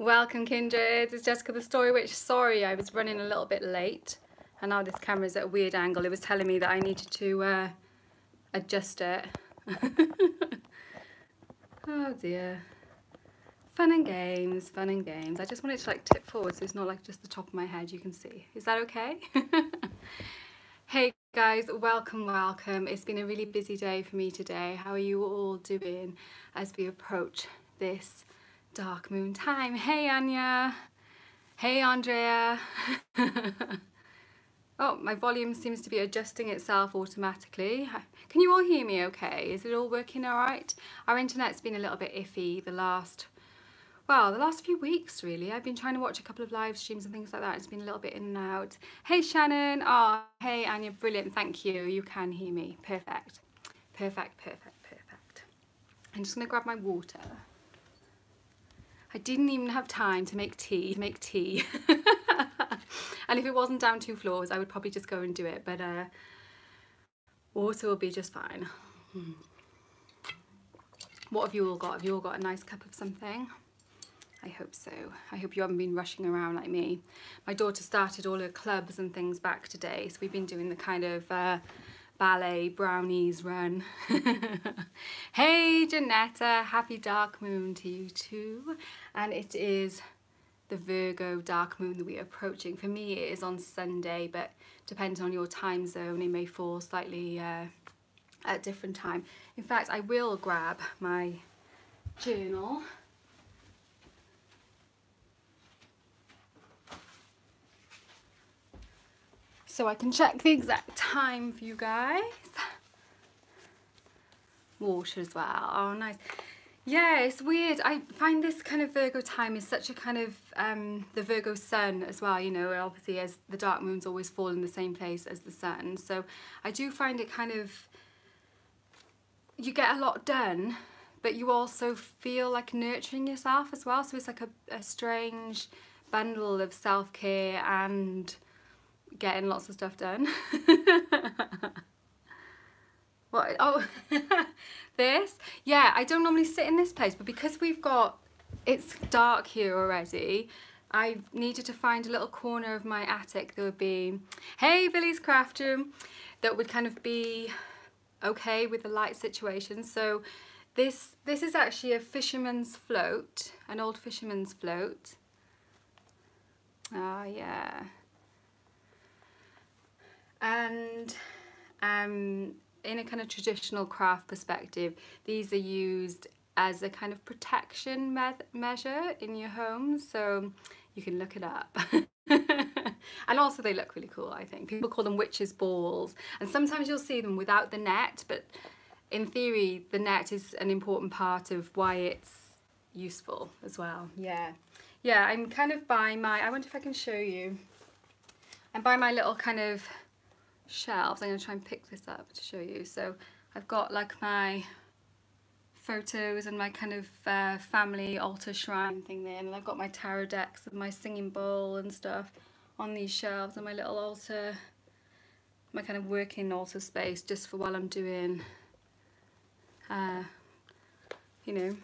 Welcome, kindreds. It's Jessica TheStoryWitch. Sorry, I was running a little bit late, and now this camera's at a weird angle. It was telling me that I needed to adjust it. Oh dear. Fun and games, fun and games. I just want it to like tip forward so it's not like just the top of my head, you can see. Is that okay? Hey guys, welcome, welcome. It's been a really busy day for me today. How are you all doing as we approach this dark moon time? Hey Anya. Hey Andrea. Oh, my volume seems to be adjusting itself automatically. Can you all hear me okay? Is it all working all right? Our internet's been a little bit iffy the last few weeks really. I've been trying to watch a couple of live streams and things like that. It's been a little bit in and out. Hey Shannon. Oh, hey Anya, brilliant, thank you. You can hear me. Perfect. Perfect, perfect, perfect. I'm just gonna grab my water. I didn't even have time to make tea. And if it wasn't down 2 floors, I would probably just go and do it, but water will be just fine. What have you all got? Have you all got a nice cup of something? I hope so. I hope you haven't been rushing around like me. My daughter started all her clubs and things back today, so we've been doing the kind of ballet brownies run. Hey Janetta, happy dark moon to you too. And it is the Virgo dark moon that we are approaching. For me it is on Sunday, but depending on your time zone it may fall slightly at different time. In fact, I will grab my journal. So I can check the exact time for you guys. Water as well. Oh, nice. Yeah, it's weird. I find this kind of Virgo time is such a kind of the Virgo sun as well, you know, obviously as the dark moons always fall in the same place as the sun. So I do find it kind of, you get a lot done, but you also feel like nurturing yourself as well. So it's like a strange bundle of self-care and getting lots of stuff done. What? Oh, this? Yeah, I don't normally sit in this place, but because it's dark here already, I needed to find a little corner of my attic that would be, hey Billy's Craft Room, that would kind of be okay with the light situation. So this is actually a fisherman's float, an old fisherman's float. Oh yeah. And in a kind of traditional craft perspective, these are used as a kind of protection measure in your home, so you can look it up. And also they look really cool, I think. People call them witches' balls, and sometimes you'll see them without the net, but in theory the net is an important part of why it's useful as well. Yeah, I'm kind of by my, I wonder if I can show you, I'm by my little kind of shelves. I'm going to try and pick this up to show you. So I've got like my photos and my kind of family altar shrine thing there, and I've got my tarot decks and my singing bowl and stuff on these shelves, and my little altar, my kind of working altar space just for while I'm doing you know,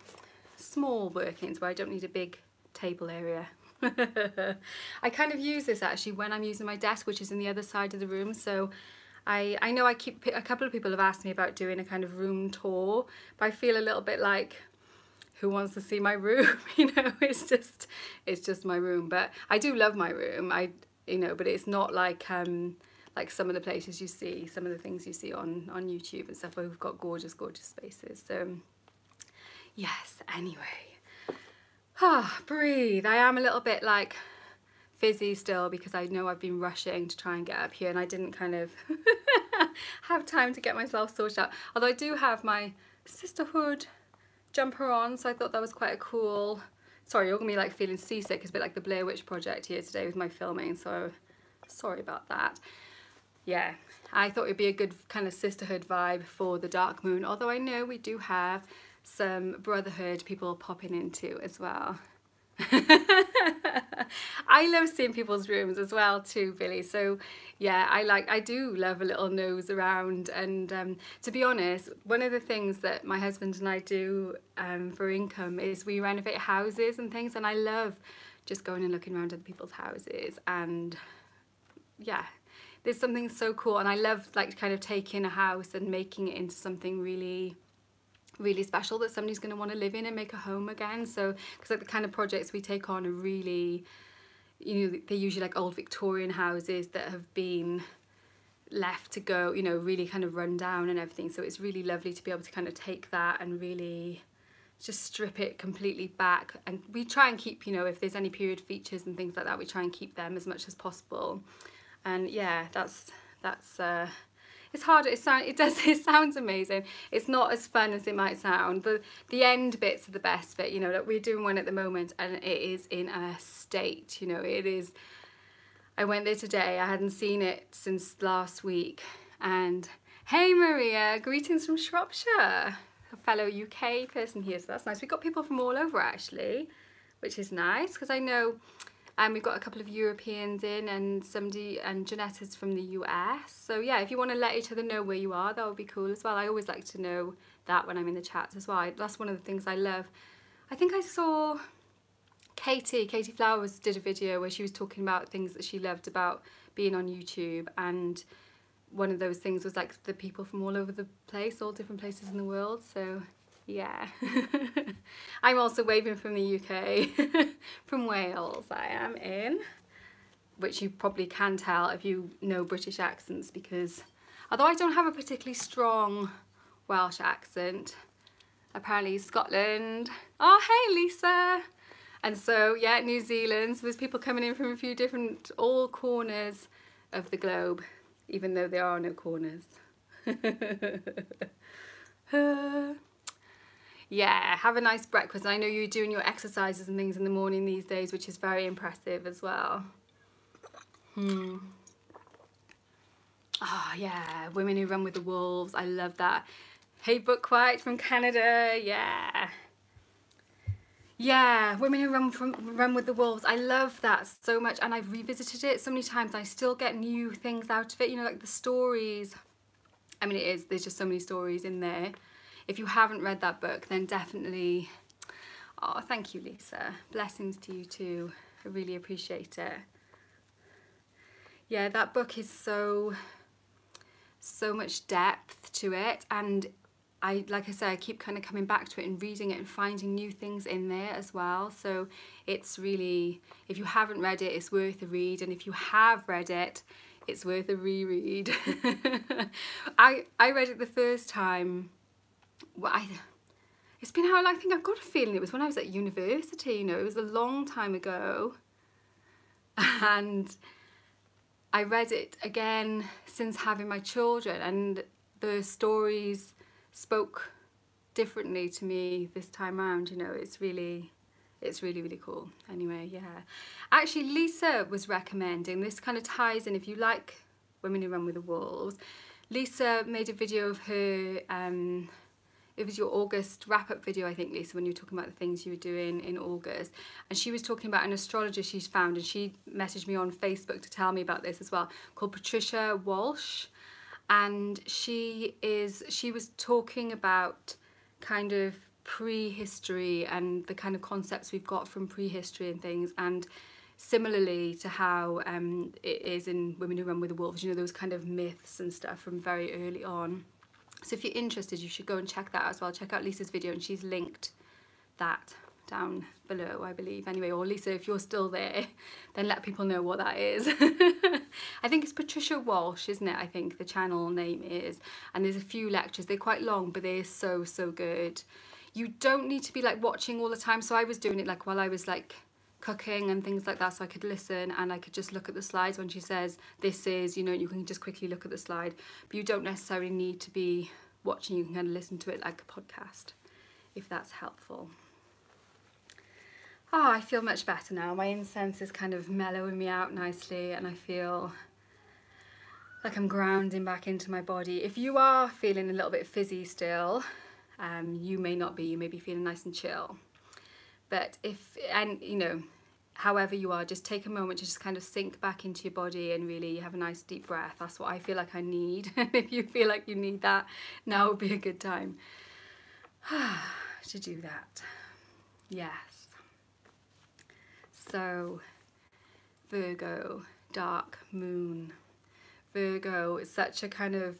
small workings where I don't need a big table area. I kind of use this actually when I'm using my desk, which is in the other side of the room. So I know a couple of people have asked me about doing a kind of room tour, but I feel a little bit like, who wants to see my room? You know, it's just my room. But I do love my room. You know, but it's not like some of the places you see, some of the things you see on YouTube and stuff where we've got gorgeous spaces. So yes, anyway. Ah, breathe. I am a little bit like fizzy still because I know I've been rushing to try and get up here, and I didn't kind of have time to get myself sorted out. Although I do have my sisterhood jumper on, so I thought that was quite a cool. Sorry, you're gonna be like feeling seasick. It's a bit like the Blair Witch Project here today with my filming, so sorry about that. Yeah, I thought it'd be a good kind of sisterhood vibe for the dark moon, although I know we do have some brotherhood people popping into as well. I love seeing people's rooms as well too, Billy. So yeah, I do love a little nose around. And to be honest, one of the things that my husband and I do for income is we renovate houses and things, and I love just going and looking around other people's houses. And yeah, there's something so cool, and I love like kind of taking a house and making it into something really special that somebody's going to want to live in and make a home again. So because like the kind of projects we take on are really, you know, they're usually like old Victorian houses that have been left to go, you know, really kind of run down and everything. So it's really lovely to be able to kind of take that and really just strip it completely back. And we try and keep, you know, if there's any period features and things like that, we try and keep them as much as possible. And yeah, that's it's hard. It sounds amazing. It's not as fun as it might sound. The end bits are the best bit, you know. Like we're doing one at the moment, and it is in a state, you know. It is. I went there today. I hadn't seen it since last week. And hey, Maria, greetings from Shropshire, a fellow UK person here. So that's nice. We've got people from all over actually, which is nice because I know. We've got a couple of Europeans in, and Jeanetta's from the US. So yeah, if you want to let each other know where you are, that would be cool as well. I always like to know that when I'm in the chats as well. That's one of the things I love. I think I saw Katie Flowers did a video where she was talking about things that she loved about being on YouTube, and one of those things was like the people from all over the place, all different places in the world. So yeah. I'm also waving from the UK, from Wales I am in, which you probably can tell if you know British accents, because although I don't have a particularly strong Welsh accent, apparently Scotland. Oh, hey Lisa. And so yeah, New Zealand. So there's people coming in from a few different, all corners of the globe, even though there are no corners. Yeah, have a nice breakfast. I know you're doing your exercises and things in the morning these days, which is very impressive as well. Oh yeah, Women Who Run With the Wolves. I love that. Hey, Book White from Canada. Yeah. Yeah, Women Who Run With the Wolves. I love that so much, and I've revisited it so many times. I still get new things out of it, you know, like the stories. I mean, there's just so many stories in there. If you haven't read that book, then definitely, oh, thank you, Lisa. Blessings to you too. I really appreciate it. Yeah, that book is so much depth to it, and like I said, I keep kind of coming back to it and reading it and finding new things in there as well. So it's really, if you haven't read it, it's worth a read, and if you have read it, it's worth a reread. I read it the first time. Well, it's been how, I think I've got a feeling it was when I was at university, you know, it was a long time ago. And I read it again since having my children, and the stories spoke differently to me this time around, you know. It's really cool. Anyway, yeah. Actually, Lisa was recommending, this kind of ties in, if you like Women Who Run With the Wolves, Lisa made a video of her, it was your August wrap-up video, I think, Lisa, when you were talking about the things you were doing in August. And she was talking about an astrologer she's found, and she messaged me on Facebook to tell me about this as well, called Patricia Walsh. And she was talking about kind of prehistory and the kind of concepts we've got from prehistory and things, and similarly to how it is in Women Who Run With the Wolves, you know, those kind of myths and stuff from very early on. So if you're interested, you should go and check that out as well. Check out Lisa's video, and she's linked that down below, I believe. Anyway, or Lisa, if you're still there, then let people know what that is. I think it's Patricia Walsh, isn't it? I think the channel name is. And there's a few lectures. They're quite long, but they're so good. You don't need to be like watching all the time. So I was doing it like while I was like cooking and things like that, so I could listen and I could just look at the slides when she says this is, you know, you can just quickly look at the slide, but you don't necessarily need to be watching. You can kind of listen to it like a podcast, if that's helpful. Oh, I feel much better now. My incense is kind of mellowing me out nicely, and I feel like I'm grounding back into my body. If you are feeling a little bit fizzy still, you may not be. You may be feeling nice and chill. But and you know, however you are, just take a moment to just kind of sink back into your body and really have a nice deep breath. That's what I feel like I need. And if you feel like you need that, now would be a good time to do that. Yes. So, Virgo, dark moon. Virgo is such a kind of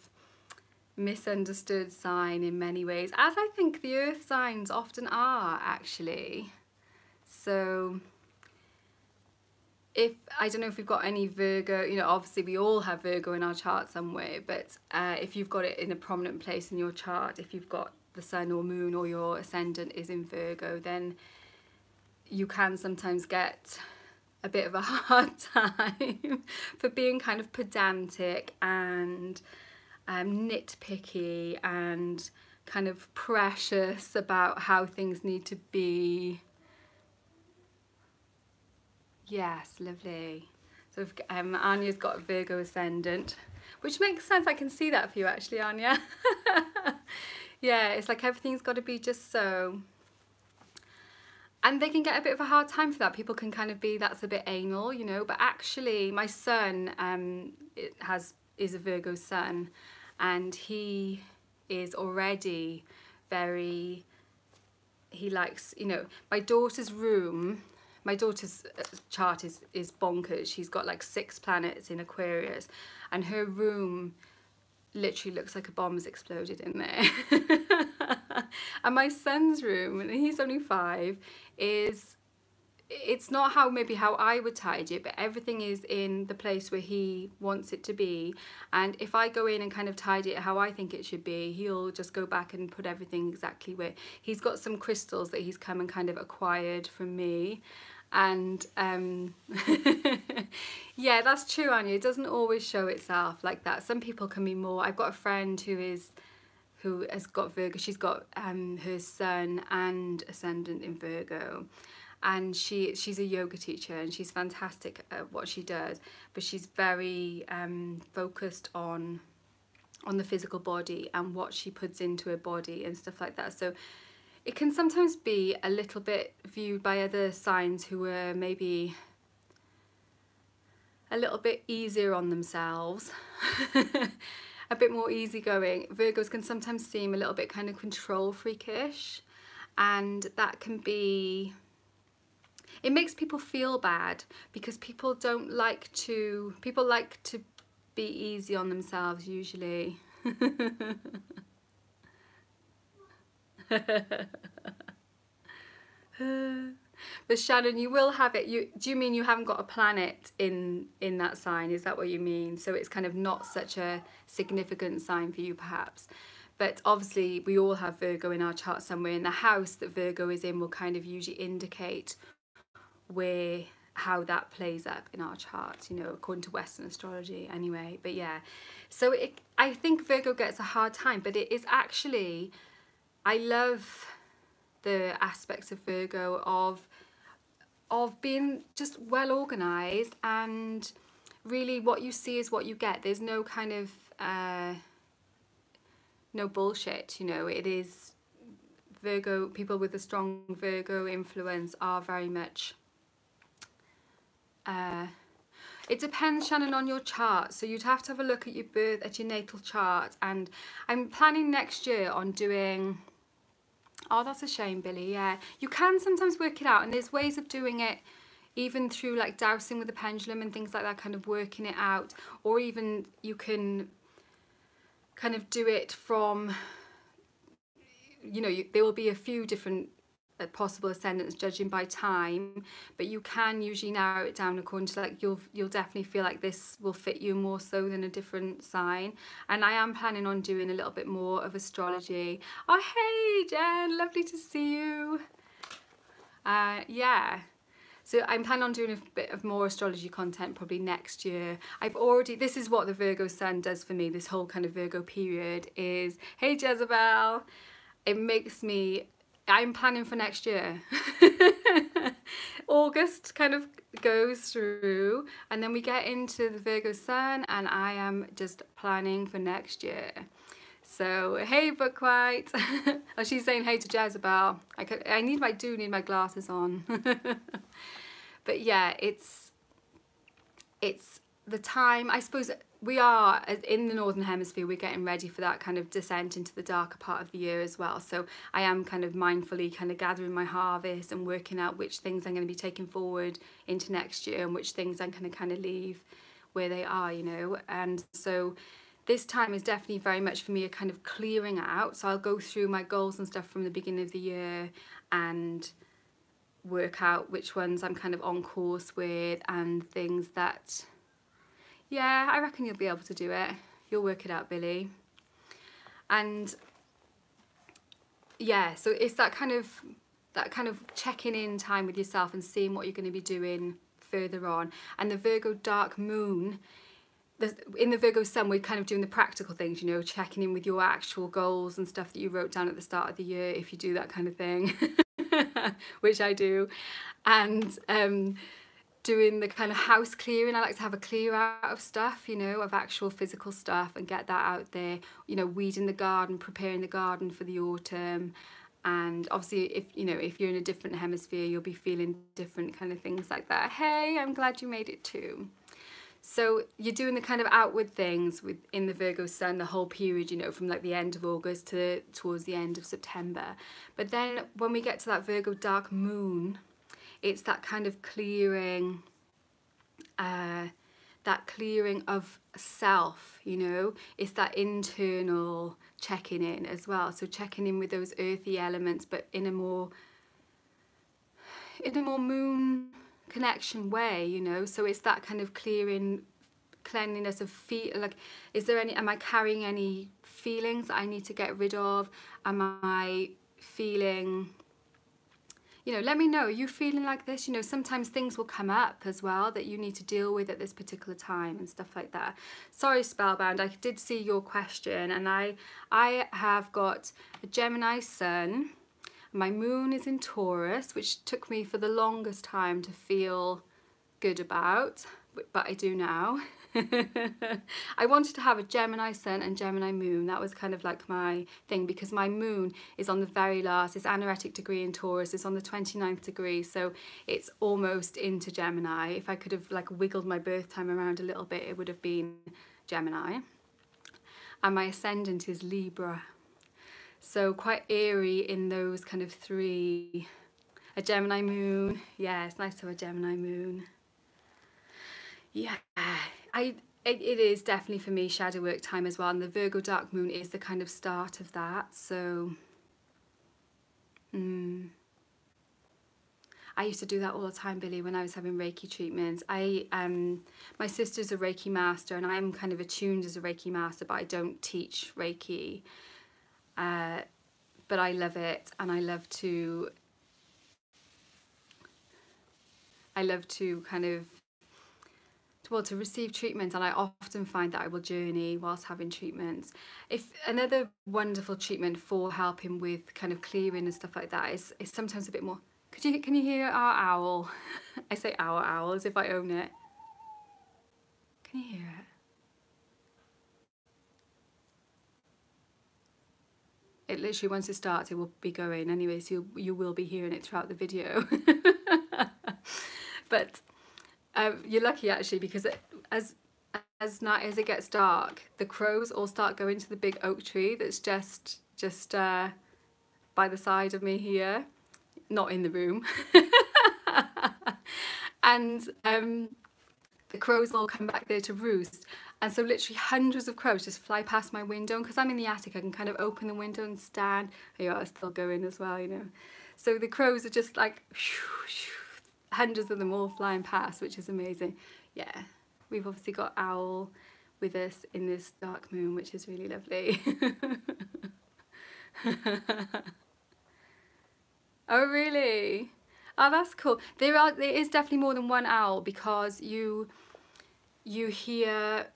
misunderstood sign in many ways, as I think the earth signs often are, actually. So I don't know if we've got any Virgo, you know, obviously we all have Virgo in our chart somewhere, but if you've got it in a prominent place in your chart, if you've got the sun or moon or your ascendant is in Virgo, then you can sometimes get a bit of a hard time for being kind of pedantic and nitpicky and kind of precious about how things need to be. Yes, lovely. So Anya's got a Virgo ascendant, which makes sense. I can see that for you actually, Anya. Yeah, it's like everything's got to be just so. And they can get a bit of a hard time for that. People can kind of be, that's a bit anal, you know. But actually, my son is a Virgo sun, and he is already very. He likes, you know, my daughter's room. My daughter's chart is bonkers. She's got like 6 planets in Aquarius, and her room literally looks like a bomb has exploded in there. And my son's room, and he's only 5, it's not how I would tidy it, but everything is in the place where he wants it to be. And if I go in and kind of tidy it how I think it should be, he'll just go back and put everything exactly where. He's got some crystals that he's come and kind of acquired from me. And yeah, that's true, Anya. It doesn't always show itself like that. Some people can be more. I've got a friend who has got Virgo. She's got her sun and ascendant in Virgo, and she's a yoga teacher, and she's fantastic at what she does, but she's very focused on the physical body and what she puts into her body and stuff like that. So it can sometimes be a little bit viewed by other signs who are maybe a little bit easier on themselves, a bit more easygoing. Virgos can sometimes seem a little bit kind of control freakish, and that can be, it makes people feel bad because people like to be easy on themselves usually. But Shannon, you will have it. Do you mean you haven't got a planet in that sign? Is that what you mean? So it's kind of not such a significant sign for you perhaps. But obviously we all have Virgo in our chart somewhere, and the house that Virgo is in will kind of usually indicate how that plays up in our charts, you know, according to Western astrology anyway. But yeah, so I think Virgo gets a hard time, but it is actually, I love the aspects of Virgo of being just well organized, and really what you see is what you get. There's no kind of no bullshit, you know. It is Virgo, people with a strong Virgo influence are very much it depends, Shannon, on your chart. So you'd have to have a look at your natal chart, and I'm planning next year on doing. Oh, that's a shame, Billy. Yeah, you can sometimes work it out, and there's ways of doing it, even through like dowsing with the pendulum and things like that, kind of working it out. Or even you can kind of do it from, you know, there will be a few different possible ascendants judging by time, but you can usually narrow it down according to like you'll definitely feel like this will fit you more so than a different sign. And I am planning on doing a little bit more of astrology. Oh hey Jen, lovely to see you. Yeah, so I'm planning on doing a bit of more astrology content probably next year. This is what the Virgo sun does for me, this whole kind of Virgo period is, hey Jezebel, it makes me, I'm planning for next year. August kind of goes through, and then we get into the Virgo sun, and I am just planning for next year. So hey Book White. Oh, she's saying hey to Jezebel. I do need my glasses on. But yeah, it's the time, I suppose. We are in the Northern Hemisphere, we're getting ready for that kind of descent into the darker part of the year as well. So I am kind of mindfully kind of gathering my harvest and working out which things I'm going to be taking forward into next year and which things I'm going to kind of leave where they are, you know. And so this time is definitely very much for me a kind of clearing out. So I'll go through my goals and stuff from the beginning of the year and work out which ones I'm kind of on course with and things that, yeah, I reckon you'll be able to do it. You'll work it out, Billy. And yeah, so it's that kind of checking in time with yourself and seeing what you're going to be doing further on. And the Virgo dark moon, in the Virgo sun, we're kind of doing the practical things, you know, checking in with your actual goals and stuff that you wrote down at the start of the year, if you do that kind of thing, which I do. And doing the kind of house clearing. I like to have a clear out of stuff, you know, of actual physical stuff and get that out there, you know, weeding the garden, preparing the garden for the autumn. And obviously, if you know, if you're in a different hemisphere, you'll be feeling different kind of things like that. Hey, I'm glad you made it too. So you're doing the kind of outward things in the Virgo sun the whole period, you know, from like the end of August to towards the end of September. But then when we get to that Virgo dark moon, it's that kind of clearing, of self, you know. It's that internal checking in as well. So checking in with those earthy elements, but in a more moon connection way, you know. So it's that kind of cleanliness of feel. Like, am I carrying any feelings that I need to get rid of? Am I feeling, you know, let me know, are you feeling like this? You know, sometimes things will come up as well that you need to deal with at this particular time and stuff like that. Sorry, Spellbound, I did see your question, and I have got a Gemini sun. My moon is in Taurus, which took me for the longest time to feel good about, but I do now. I wanted to have a Gemini sun and Gemini moon. That was kind of like my thing, because my moon is on the very last, it's anaretic degree in Taurus, it's on the 29th degree, so it's almost into Gemini. If I could have like wiggled my birth time around a little bit, it would have been Gemini. And my ascendant is Libra. So quite airy in those kind of three. A Gemini moon. Yeah, it's nice to have a Gemini moon. Yeah, it is definitely for me shadow work time as well, and the Virgo dark moon is the kind of start of that. So I used to do that all the time, Billy, when I was having Reiki treatments. My sister's a Reiki master, and I'm kind of attuned as a Reiki master, but I don't teach Reiki. But I love it, and I love to kind of, well, to receive treatment, and I often find that I will journey whilst having treatments. If another wonderful treatment for helping with kind of clearing and stuff like that is sometimes a bit more. Can you hear our owl? I say our owl as if I own it. Can you hear it? It literally, once it starts, it will be going anyway, so you will be hearing it throughout the video. But you're lucky actually, because as it gets dark, the crows all start going to the big oak tree that's just by the side of me here, not in the room. And the crows all come back there to roost. And so literally hundreds of crows just fly past my window, and because I'm in the attic, I can kind of open the window and stand. They are still going as well, you know. So the crows are just like hundreds of them all flying past, which is amazing. Yeah, we've obviously got owl with us in this dark moon, which is really lovely. Oh really? Oh, that's cool. There is definitely more than one owl, because you hear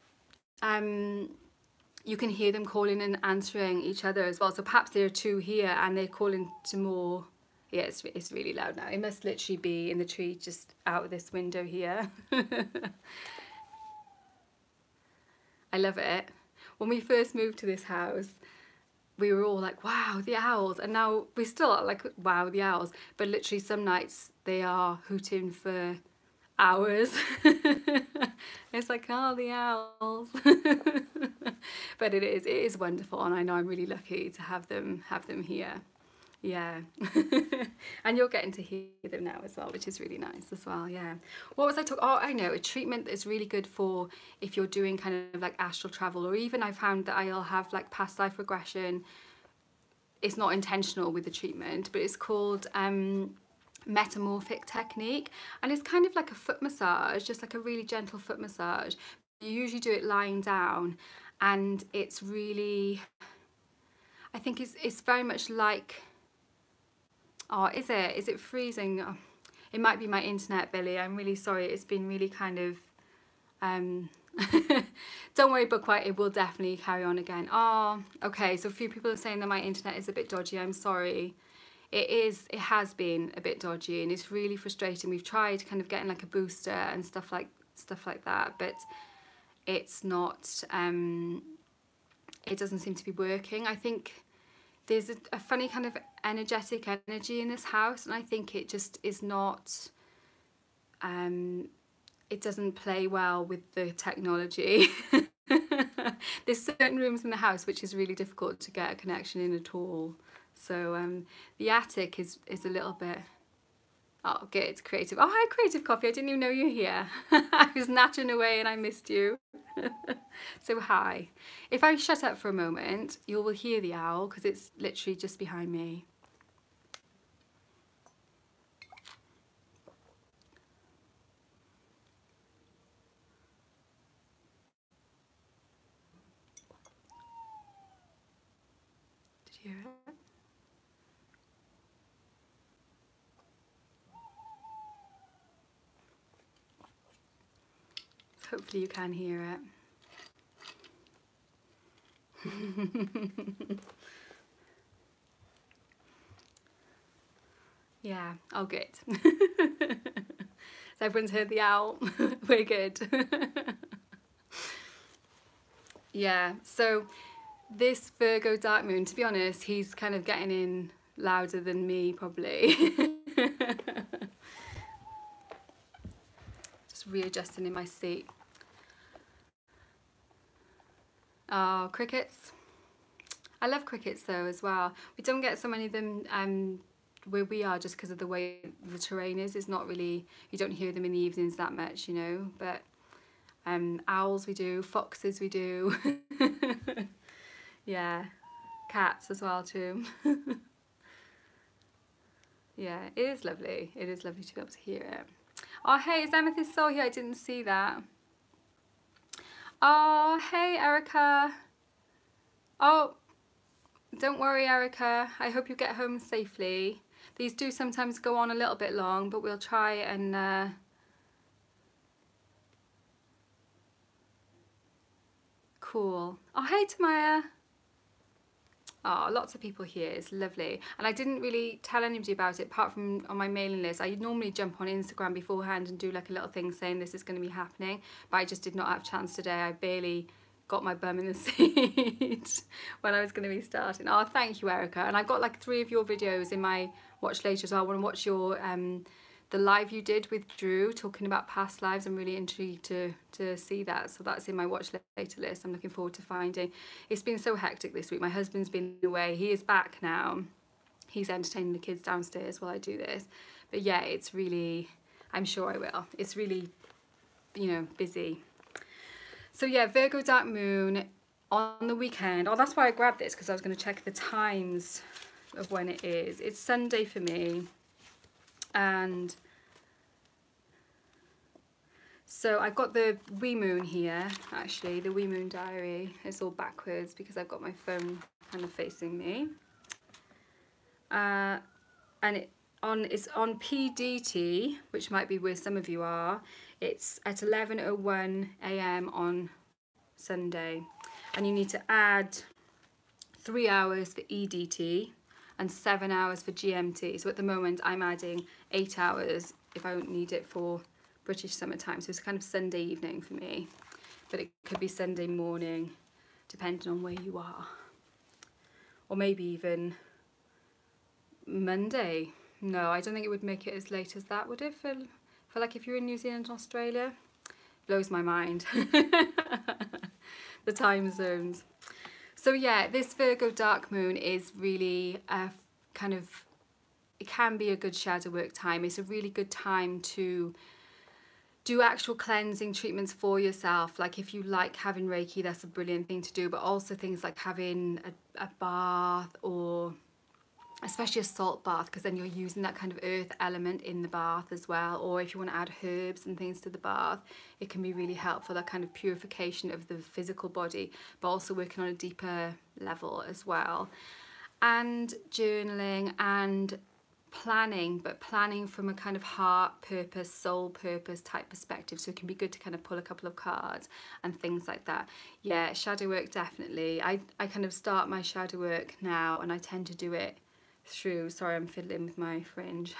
you can hear them calling and answering each other as well. So perhaps there are two here and they're calling to more. Yeah, it's really loud now. It must literally be in the tree just out of this window here. I love it. When we first moved to this house, we were all like, wow, the owls. And now we still are like, wow, the owls. But literally some nights they are hooting for hours. It's like, oh, the owls. But it is wonderful, and I know I'm really lucky to have them here. Yeah. And you're getting to hear them now as well, which is really nice as well. Yeah. What was I talking? Oh, I know, a treatment that is really good for if you're doing kind of like astral travel, or even I found that I'll have like past life regression. It's not intentional with the treatment, but it's called metamorphic technique, and it's kind of like a foot massage, just like a really gentle foot massage. You usually do it lying down, and it's really, I think it's very much like, oh, is it freezing? Oh, it might be my internet, Billy. I'm really sorry. It's been really kind of don't worry, book white, it will definitely carry on again. Oh, okay, so a few people are saying that my internet is a bit dodgy. I'm sorry. It has been a bit dodgy, and it's really frustrating. We've tried kind of getting like a booster and stuff like that, but it's not, it doesn't seem to be working. I think there's a funny kind of energetic energy in this house, and I think it just is not, it doesn't play well with the technology. There's certain rooms in the house which is really difficult to get a connection in at all. So the attic is a little bit, oh good, creative. Oh hi Creative Coffee, I didn't even know you were here. I was nattering away and I missed you. So hi. If I shut up for a moment, you will hear the owl because it's literally just behind me. Did you hear it? Hopefully you can hear it. Yeah, oh good. So everyone's heard the owl. We're good. Yeah, so this Virgo dark moon, to be honest, he's kind of getting in louder than me probably. Just readjusting in my seat. Oh, crickets. I love crickets though as well. We don't get so many of them where we are just because of the way the terrain is. It's not really, you don't hear them in the evenings that much, you know, but owls we do, foxes we do. Yeah, cats as well too. Yeah, it is lovely. It is lovely to be able to hear it. Oh hey, is Amethyst Soul here? I didn't see that. Oh hey Erica. Oh, don't worry Erica, I hope you get home safely. These do sometimes go on a little bit long, but we'll try and cool. Oh hey Tamaya. Oh, lots of people here, it's lovely. And I didn't really tell anybody about it apart from on my mailing list. I normally jump on Instagram beforehand and do like a little thing saying this is going to be happening, but I just did not have a chance today. I barely got my bum in the seat when I was going to be starting. Oh, thank you Erica. And I've got like 3 of your videos in my watch later as well. I want to watch your the live you did with Drew talking about past lives. I'm really intrigued to see that, so that's in my watch later list. I'm looking forward to finding. It's been so hectic this week. My husband's been away, he is back now, he's entertaining the kids downstairs while I do this, but yeah, it's really, I'm sure I will, it's really, you know, busy. So yeah, Virgo dark moon on the weekend. Oh, that's why I grabbed this, because I was going to check the times of when it is. It's Sunday for me. And so I've got the wee moon here, actually, the wee moon diary. It's all backwards because I've got my phone kind of facing me. And it's on PDT, which might be where some of you are. It's at 11:01 AM on Sunday. And you need to add 3 hours for EDT and 7 hours for GMT. So at the moment I'm adding 8 hours if I don't need it for British summertime. So it's kind of Sunday evening for me, but it could be Sunday morning depending on where you are. or maybe even Monday. No, I don't think it would make it as late as that, would it? For like if you're in New Zealand and Australia. Blows my mind. The time zones. So yeah, this Virgo dark moon is really kind of, it can be a good shadow work time. It's a really good time to do actual cleansing treatments for yourself. Like if you like having Reiki, that's a brilliant thing to do, but also things like having a bath, or especially a salt bath, because then you're using that kind of earth element in the bath as well. Or if you want to add herbs and things to the bath, it can be really helpful, that kind of purification of the physical body, but also working on a deeper level as well. And journaling and planning, but planning from a kind of heart purpose, soul purpose type perspective. So it can be good to kind of pull a couple of cards and things like that. Yeah, shadow work, definitely. I kind of start my shadow work now, and I tend to do it through, sorry, I'm fiddling with my fringe,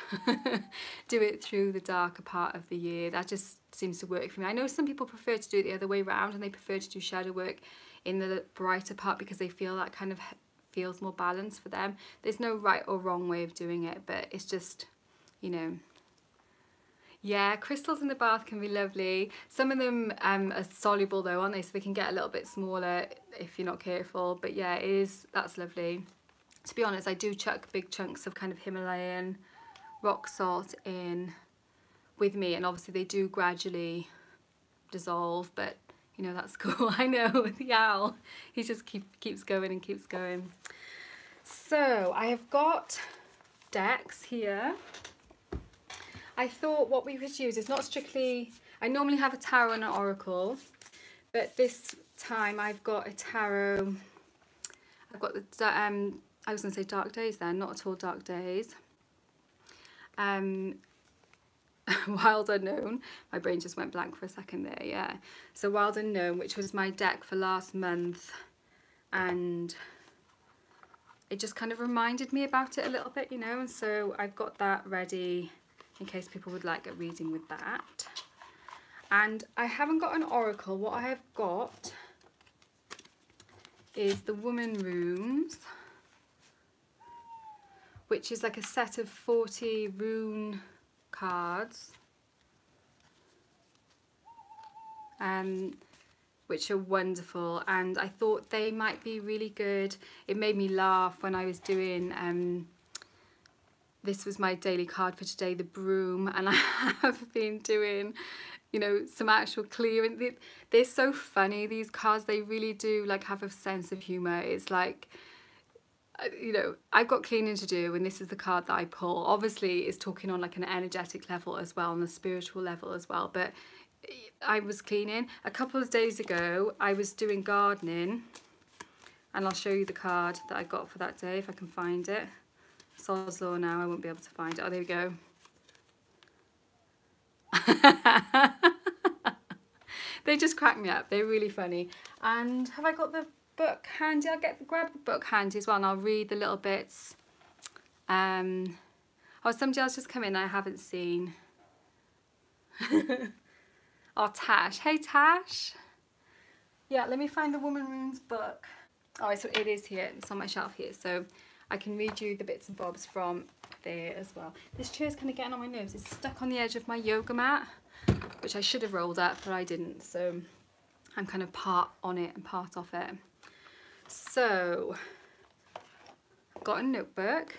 do it through the darker part of the year. That just seems to work for me. I know some people prefer to do it the other way around, and they prefer to do shadow work in the brighter part because they feel that kind of feels more balanced for them. There's no right or wrong way of doing it, but it's just, you know. Yeah, crystals in the bath can be lovely. Some of them are soluble though, aren't they? So they can get a little bit smaller if you're not careful. But yeah, that's lovely. To be honest, I do chuck big chunks of kind of Himalayan rock salt in with me, and obviously they do gradually dissolve, but you know, that's cool. I know, the owl, he just keeps going and keeps going. So I have got decks here. I thought what we would use is not strictly, I normally have a tarot and an oracle, but this time I've got a tarot. I've got the I was going to say dark days then, not at all dark days. Wild Unknown, my brain just went blank for a second there, yeah. So Wild Unknown, which was my deck for last month, and it just kind of reminded me about it a little bit, you know, and so I've got that ready in case people would like a reading with that. And I haven't got an oracle. What I have got is the Woman Runes, which is like a set of 40 rune cards, which are wonderful, and I thought they might be really good. It made me laugh when I was doing, this was my daily card for today, the broom, and I have been doing, you know, some actual clearing. They're so funny, these cards. They really do like have a sense of humour. It's like, you know, I've got cleaning to do, and this is the card that I pull. Obviously it's talking on like an energetic level as well, on a spiritual level as well, but I was cleaning. A couple of days ago I was doing gardening, and I'll show you the card that I got for that day if I can find it. Sod's law now, I won't be able to find it. Oh, there we go. They just crack me up, they're really funny. And have I got the book handy? I'll grab the book handy as well, and I'll read the little bits. Oh, somebody else just come in I haven't seen. Oh, Tash. Hey, Tash. Yeah, let me find the Woman Runes book. Oh, so it is here. It's on my shelf here, so I can read you the bits and bobs from there as well. This chair's kind of getting on my nerves. It's stuck on the edge of my yoga mat, which I should have rolled up, but I didn't. So I'm kind of part on it and part off it. So I've got a notebook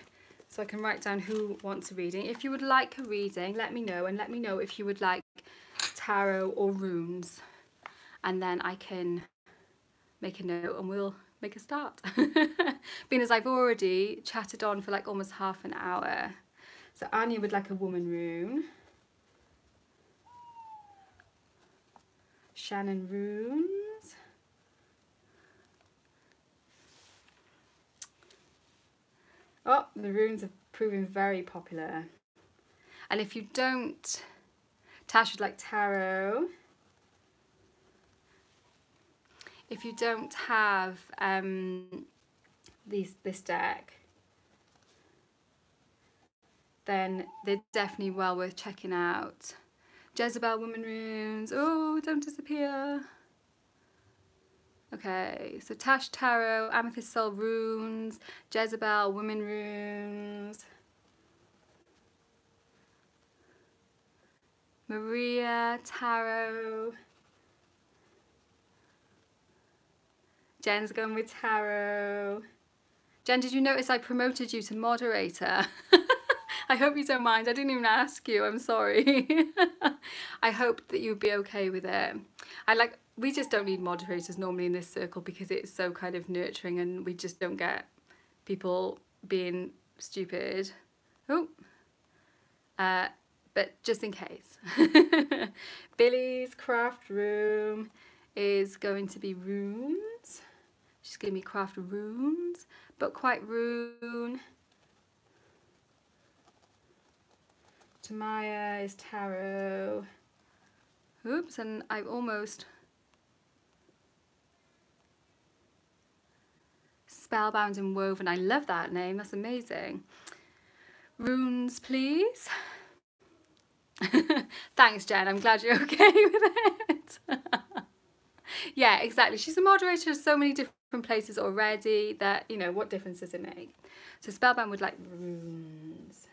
so I can write down who wants a reading. If you would like a reading, let me know, and let me know if you would like tarot or runes, and then I can make a note and we'll make a start. Being as I've already chatted on for like almost half an hour. So Anya would like a Woman Rune. Shannon Runes. Oh, the runes are proving very popular. And if you don't, Tash would like tarot. If you don't have this deck, then they're definitely well worth checking out. Jezebel Woman Runes. Oh, don't disappear. Okay, so Tash Tarot, Amethyst Soul runes, Jezebel, Women runes, Maria Tarot, Jen's going with Tarot. Jen, did you notice I promoted you to moderator? I hope you don't mind. I didn't even ask you. I'm sorry. I hope that you'd be okay with it. We just don't need moderators normally in this circle because it's so kind of nurturing and we just don't get people being stupid. Oh, but just in case. Billy's craft room is going to be runes. She's giving me craft runes, but quite rune. Tamaya is tarot. Oops, and I've almost spellbound and woven. I love that name. That's amazing. Runes, please. Thanks, Jen. I'm glad you're okay with it. Yeah, exactly. She's a moderator of so many different places already that, you know, what difference does it make? So spellbound would like runes.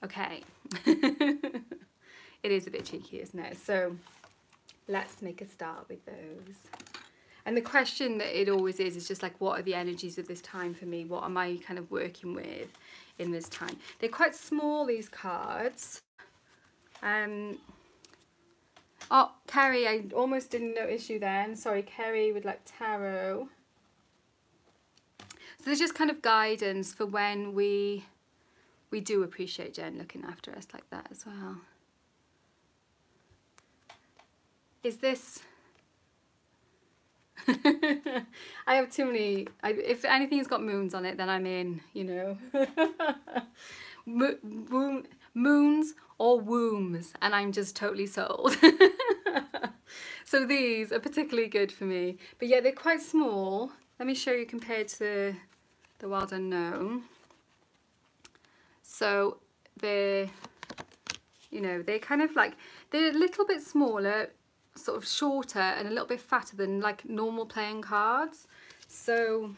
Okay. It is a bit cheeky, isn't it? So let's make a start with those. And the question that it always is just like, what are the energies of this time for me? What am I kind of working with in this time? They're quite small, these cards. Oh, Kerry, I almost didn't notice you then. Sorry, Kerry would like tarot. So there's just kind of guidance for when we do appreciate Jen looking after us like that as well. Is this... I have too many... if anything's got moons on it, then I'm in, you know. Moons or wombs, and I'm just totally sold. So these are particularly good for me. But yeah, they're quite small. Let me show you compared to the Wild Unknown. So they're, you know, they're kind of like, they're a little bit smaller, sort of shorter and a little bit fatter than like normal playing cards. So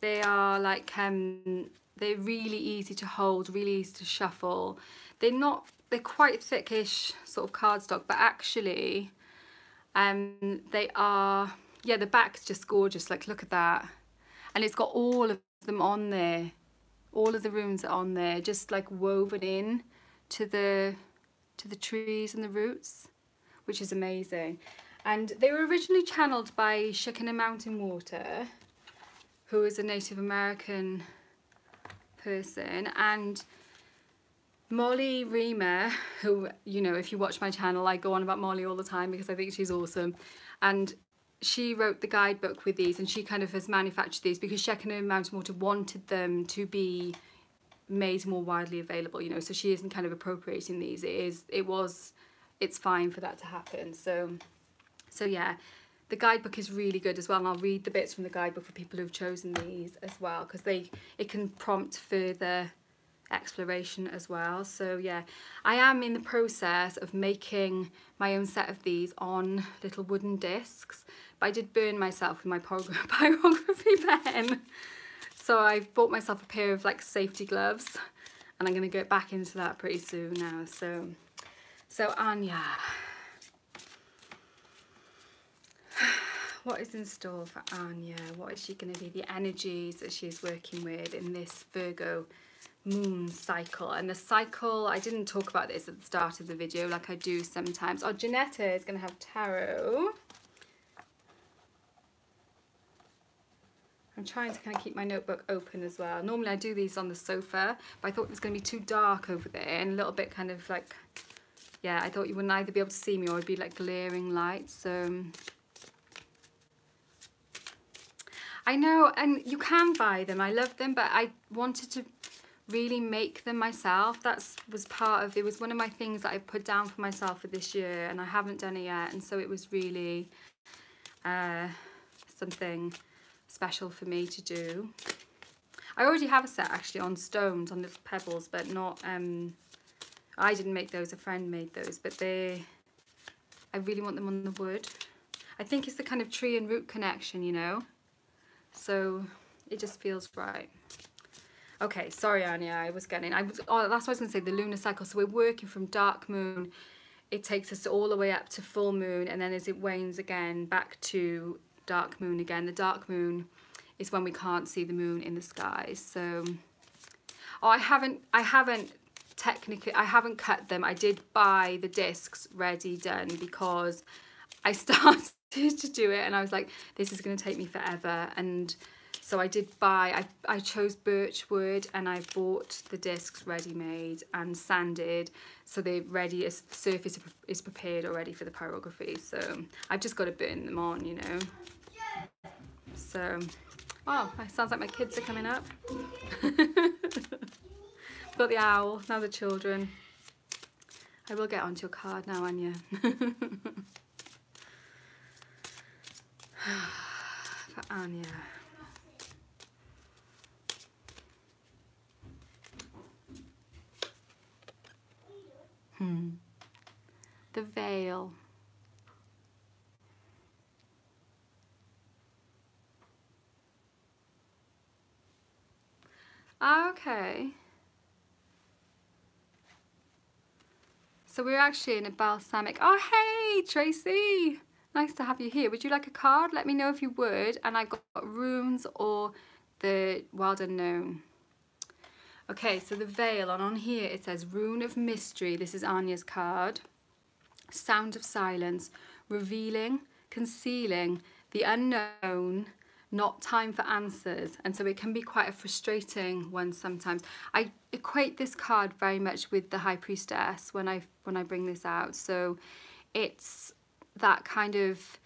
they are like, they're really easy to hold, really easy to shuffle. They're quite thickish sort of cardstock, but actually they are, yeah, the back's just gorgeous. Like, look at that. And it's got all of them on there. All of the runes are on there, just like woven in to the trees and the roots, which is amazing. And they were originally channeled by Shekinah Mountain Water, who is a Native American person, and Molly Reamer, who, you know, if you watch my channel, I go on about Molly all the time because I think she's awesome. And she wrote the guidebook with these, and she kind of has manufactured these because Shekinah Mountain Water wanted them to be made more widely available, you know, so she isn't kind of appropriating these. It's fine for that to happen. So yeah, the guidebook is really good as well, and I'll read the bits from the guidebook for people who've chosen these as well, because it can prompt further exploration as well. So yeah, I am in the process of making my own set of these on little wooden discs, but I did burn myself with my pyrography pen. So I've bought myself a pair of like safety gloves, and I'm going to get back into that pretty soon now. So Anya, what is in store for Anya? What is she going to be? The energies that she is working with in this Virgo moon cycle. And the cycle, I didn't talk about this at the start of the video like I do sometimes. Oh, Janetta is going to have tarot. I'm trying to kind of keep my notebook open as well. Normally I do these on the sofa, but I thought it was going to be too dark over there and a little bit kind of like, yeah, I thought you wouldn't either be able to see me or it'd be like glaring light. So I know, and you can buy them, I love them, but I wanted to really make them myself. It was one of my things that I put down for myself for this year, and I haven't done it yet, and so it was really something special for me to do. I already have a set actually on stones, on little pebbles, but not I didn't make those, a friend made those, but they're I really want them on the wood. I think it's the kind of tree and root connection, you know, so it just feels right. Okay, sorry Anya, oh, that's what I was going to say, the lunar cycle. So we're working from dark moon, it takes us all the way up to full moon, and then as it wanes again, back to dark moon again. The dark moon is when we can't see the moon in the sky. So, oh, I haven't cut them. I did buy the discs ready, done, because I started to do it and I was like, this is going to take me forever. And so I did buy, I chose birch wood and I bought the discs ready-made and sanded, so they're ready, the surface is prepared already for the pyrography. So I've just got to burn them on, you know. So, oh, it sounds like my kids are coming up. Got the owl, now the children. I will get onto your card now, Anya. For Anya. The veil. Okay. So we're actually in a balsamic. Oh, hey, Tracy. Nice to have you here. Would you like a card? Let me know if you would. And I've got runes or the wild unknown. Okay, so the veil, and on here it says Rune of Mystery. This is Anya's card. Sound of silence, revealing, concealing, the unknown, not time for answers. And so it can be quite a frustrating one sometimes. I equate this card very much with the High Priestess when I bring this out. So it's that kind of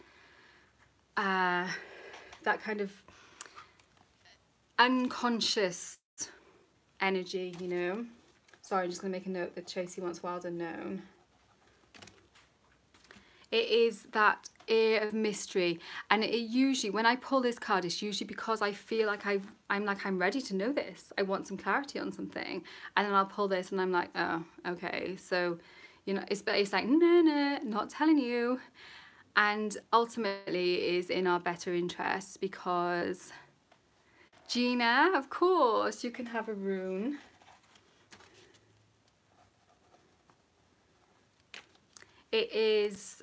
unconscious energy, you know. Sorry, I'm just gonna make a note that Tracy wants wild unknown. It is that air of mystery, and it usually, when I pull this card, it's usually because I feel like I'm ready to know this. I want some clarity on something, and then I'll pull this and I'm like, oh, okay. So, you know, it's like, no, not telling you. And ultimately it is in our better interests, because Gina, of course, you can have a rune. It is,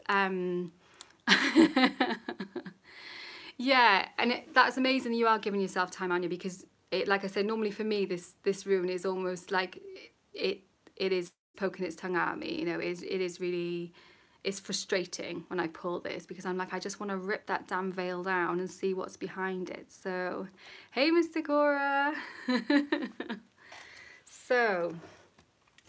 yeah, and that's amazing you are giving yourself time, Anya, because like I said, normally for me, this rune is almost like it is poking its tongue at me, you know. It is really, it's frustrating when I pull this, because I'm like, I just want to rip that damn veil down and see what's behind it. So, hey, Mr. Cora. So,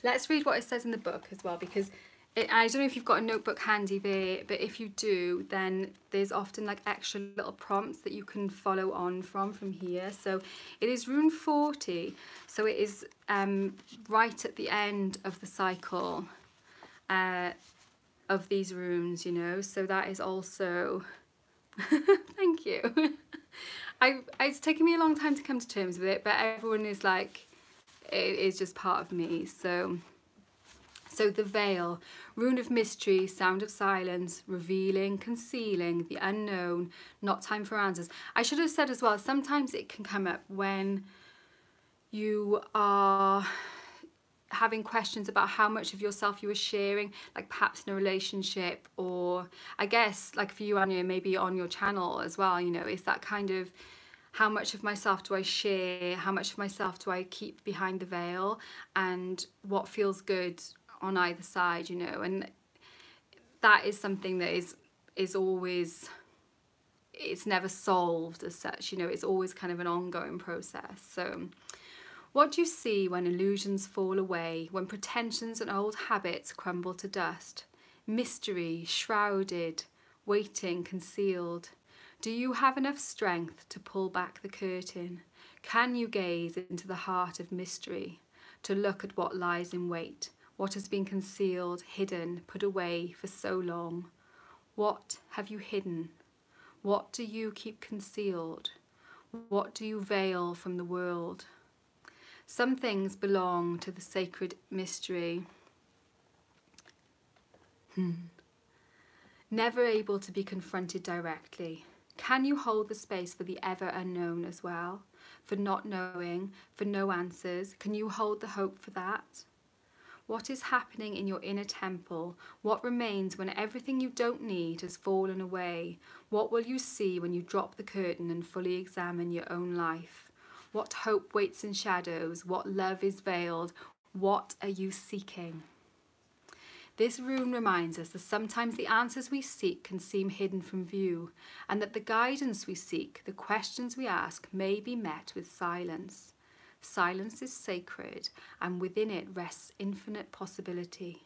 let's read what it says in the book as well, because I don't know if you've got a notebook handy there, but if you do, then there's often like extra little prompts that you can follow on from here. So it is rune 40, so it is right at the end of the cycle of these runes, you know. So that is also thank you. It's taken me a long time to come to terms with it, but everyone is like, it is just part of me. So the veil, rune of mystery, sound of silence, revealing, concealing, the unknown, not time for answers. I should have said as well, sometimes it can come up when you are having questions about how much of yourself you are sharing, like perhaps in a relationship, or I guess like for you, Anya, maybe on your channel as well, you know, is that kind of, how much of myself do I share? How much of myself do I keep behind the veil? And what feels good on either side, you know? And that is something that is always, it's never solved as such, you know. It's always kind of an ongoing process. So what do you see when illusions fall away, when pretensions and old habits crumble to dust? Mystery shrouded, waiting, concealed. Do you have enough strength to pull back the curtain? Can you gaze into the heart of mystery, to look at what lies in wait, what has been concealed, hidden, put away for so long? What have you hidden? What do you keep concealed? What do you veil from the world? Some things belong to the sacred mystery. never able to be confronted directly. Can you hold the space for the ever unknown as well? For not knowing, for no answers? Can you hold the hope for that? What is happening in your inner temple? What remains when everything you don't need has fallen away? What will you see when you drop the curtain and fully examine your own life? What hope waits in shadows? What love is veiled? What are you seeking? This rune reminds us that sometimes the answers we seek can seem hidden from view, and that the guidance we seek, the questions we ask, may be met with silence. Silence is sacred, and within it rests infinite possibility.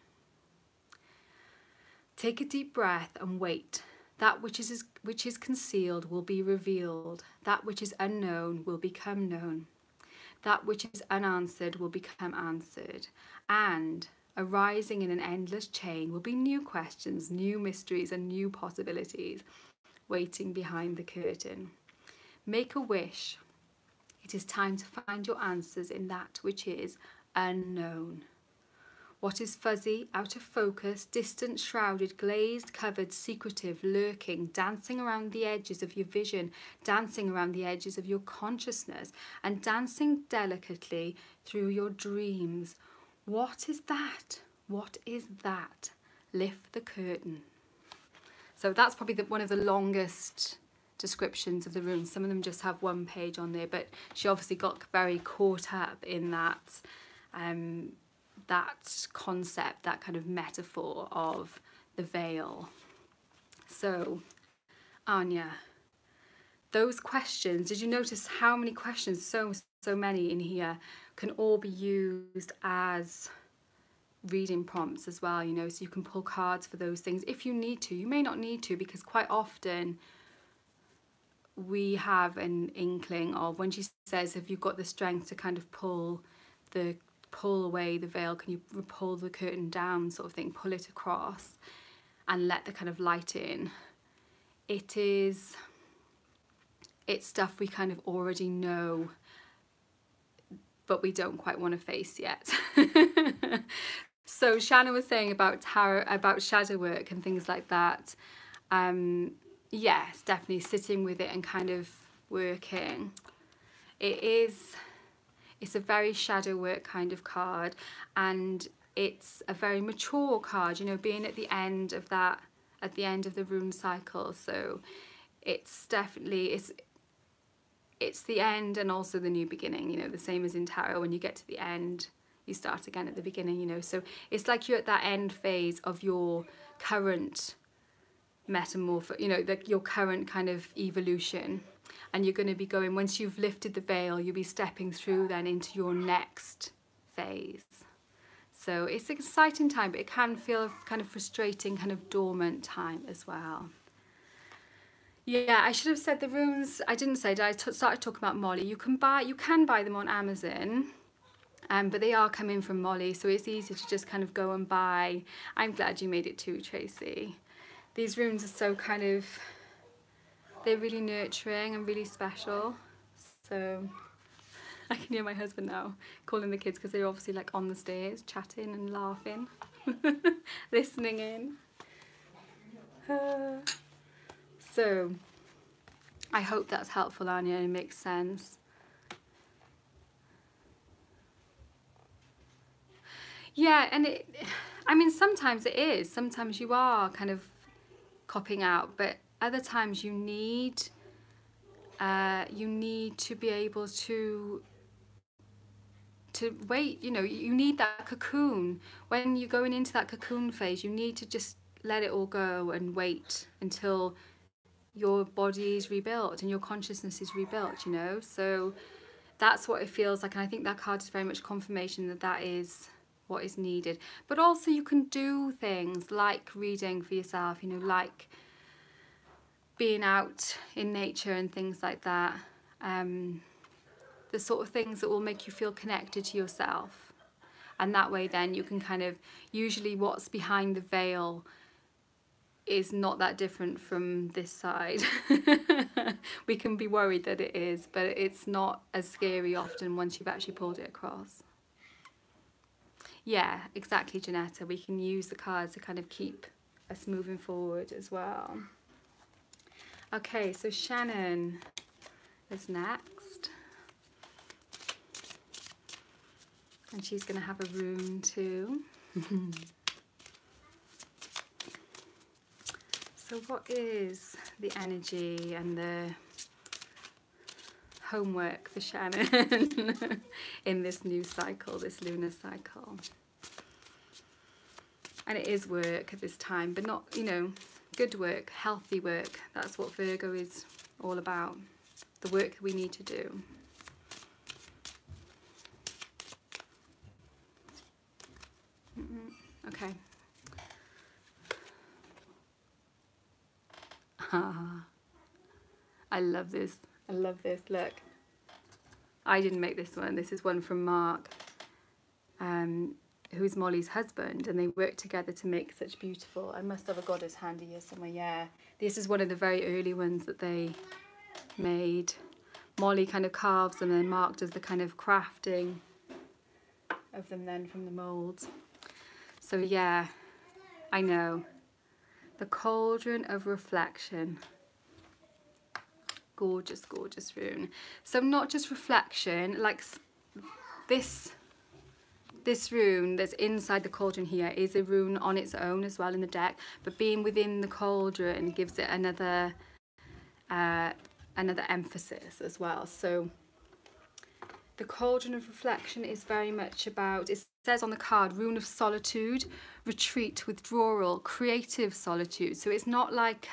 Take a deep breath and wait. That which is concealed will be revealed. That which is unknown will become known. That which is unanswered will become answered. And arising in an endless chain will be new questions, new mysteries, and new possibilities waiting behind the curtain. Make a wish. It is time to find your answers in that which is unknown. What is fuzzy, out of focus, distant, shrouded, glazed, covered, secretive, lurking, dancing around the edges of your vision, dancing around the edges of your consciousness, and dancing delicately through your dreams. What is that? What is that? Lift the curtain. So that's probably one of the longest descriptions of the runes. Some of them just have one page on there, but she obviously got very caught up in that that concept, that kind of metaphor of the veil. So, Anya, those questions, did you notice how many questions, so many in here, can all be used as reading prompts as well, you know, so you can pull cards for those things if you need to. You may not need to, because quite often we have an inkling of, when she says, have you got the strength to kind of pull away the veil, can you pull the curtain down, sort of thing, pull it across and let the kind of light in. It's stuff we kind of already know, but we don't quite want to face yet. So Shanna was saying about tarot, about shadow work and things like that. Yes, definitely sitting with it and kind of working. It's a very shadow work kind of card, and it's a very mature card, you know, being at the end of that, at the end of the rune cycle. So it's definitely, it's the end and also the new beginning, you know, the same as in tarot. When you get to the end, you start again at the beginning, you know. So it's like you're at that end phase of your current metamorpho, you know, your current kind of evolution. And you're going to be going, once you've lifted the veil, you'll be stepping through then into your next phase. So it's an exciting time, but it can feel kind of frustrating, kind of dormant time as well. Yeah, I should have said the runes. I didn't say, I started talking about Molly. You can buy them on Amazon, but they are coming from Molly, so it's easy to just kind of go and buy. I'm glad you made it too, Tracy. These runes are so kind of, they're really nurturing and really special. So I can hear my husband now calling the kids, because they're obviously like on the stairs chatting and laughing, listening in. So I hope that's helpful, Anya, and it makes sense. Yeah, and I mean, sometimes it is. Sometimes you are kind of copping out, but other times you need to be able to wait, you know, you need that cocoon. When you're going into that cocoon phase, you need to just let it all go and wait until your body is rebuilt and your consciousness is rebuilt, you know. So that's what it feels like, and I think that card is very much confirmation that that is what is needed. But also you can do things like reading for yourself, you know, like being out in nature and things like that. The sort of things that will make you feel connected to yourself. And that way then you can kind of, usually what's behind the veil is not that different from this side. We can be worried that it is, but it's not as scary often once you've actually pulled it across. Yeah, exactly, Janetta. We can use the cards to kind of keep us moving forward as well. Okay, so Shannon is next. And she's going to have a rune too. So what is the energy and the homework for Shannon in this new cycle, this lunar cycle? And it is work at this time, but not, you know, good work, healthy work. That's what Virgo is all about, the work that we need to do. Okay. I love this. I love this. Look. I didn't make this one. This is one from Mark, who's Molly's husband, and they work together to make such beautiful. I must have a goddess handy here somewhere. Yeah. This is one of the very early ones that they made. Molly kind of carves them, and Mark does the kind of crafting of them then from the molds. So yeah, I know. The Cauldron of Reflection. Gorgeous, gorgeous rune. So not just reflection, like this rune that's inside the cauldron here is a rune on its own as well in the deck, but being within the cauldron gives it another emphasis as well. So the Cauldron of Reflection is very much about, it says on the card, rune of solitude, retreat, withdrawal, creative solitude. So it's not like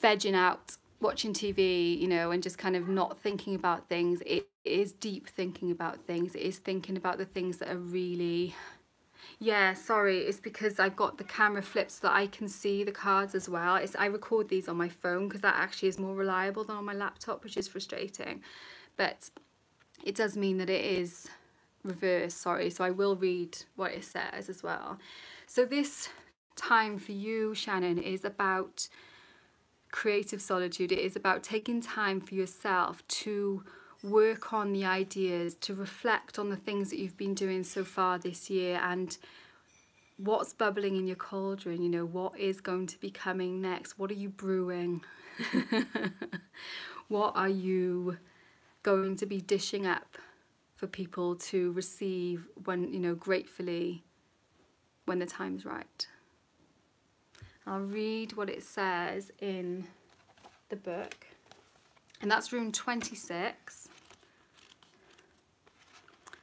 vegging out, watching TV, you know, and just kind of not thinking about things. It is deep thinking about things. It is thinking about the things that are really... Yeah, sorry, it's because I've got the camera flipped so that I can see the cards as well. I record these on my phone because that actually is more reliable than on my laptop, which is frustrating. But it does mean that it is reversed, sorry, so I will read what it says as well. So this time for you, Shannon, is about creative solitude. It is about taking time for yourself to work on the ideas, to reflect on the things that you've been doing so far this year and what's bubbling in your cauldron. You know, what is going to be coming next? What are you brewing? What are you going to be dishing up for people to receive when, you know, gratefully when the time's right? I'll read what it says in the book, and that's rune 26.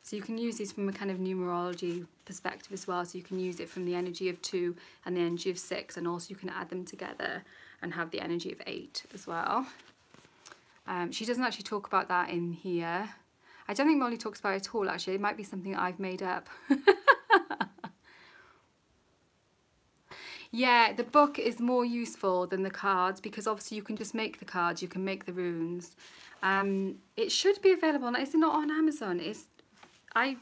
So you can use these from a kind of numerology perspective as well. So you can use it from the energy of 2 and the energy of 6, and also you can add them together and have the energy of 8 as well. She doesn't actually talk about that in here. I don't think Molly talks about it at all, actually. It might be something that I've made up. Yeah, the book is more useful than the cards because obviously you can just make the cards, you can make the runes. It should be available. Is it not on Amazon? I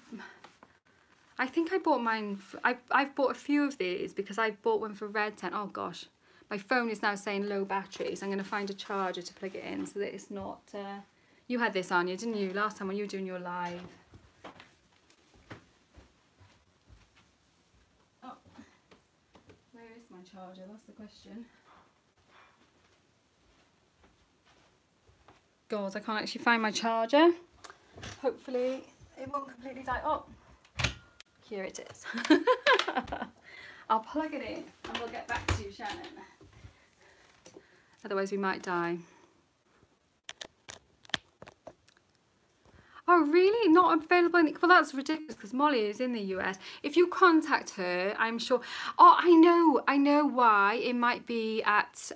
think I bought mine. I've bought a few of these because I bought one for Red Tent. Oh gosh, my phone is now saying low battery, so I'm going to find a charger to plug it in so that it's not... You had this on you, didn't you, last time when you were doing your live? Oh, where is my charger? That's the question. God, I can't actually find my charger. Hopefully it won't completely die. Oh, here it is. I'll plug it in and we'll get back to you, Shannon. Otherwise we might die. Oh really? Not available in... Well, that's ridiculous because Molly is in the US. If you contact her, I'm sure... Oh, I know why. It might be at...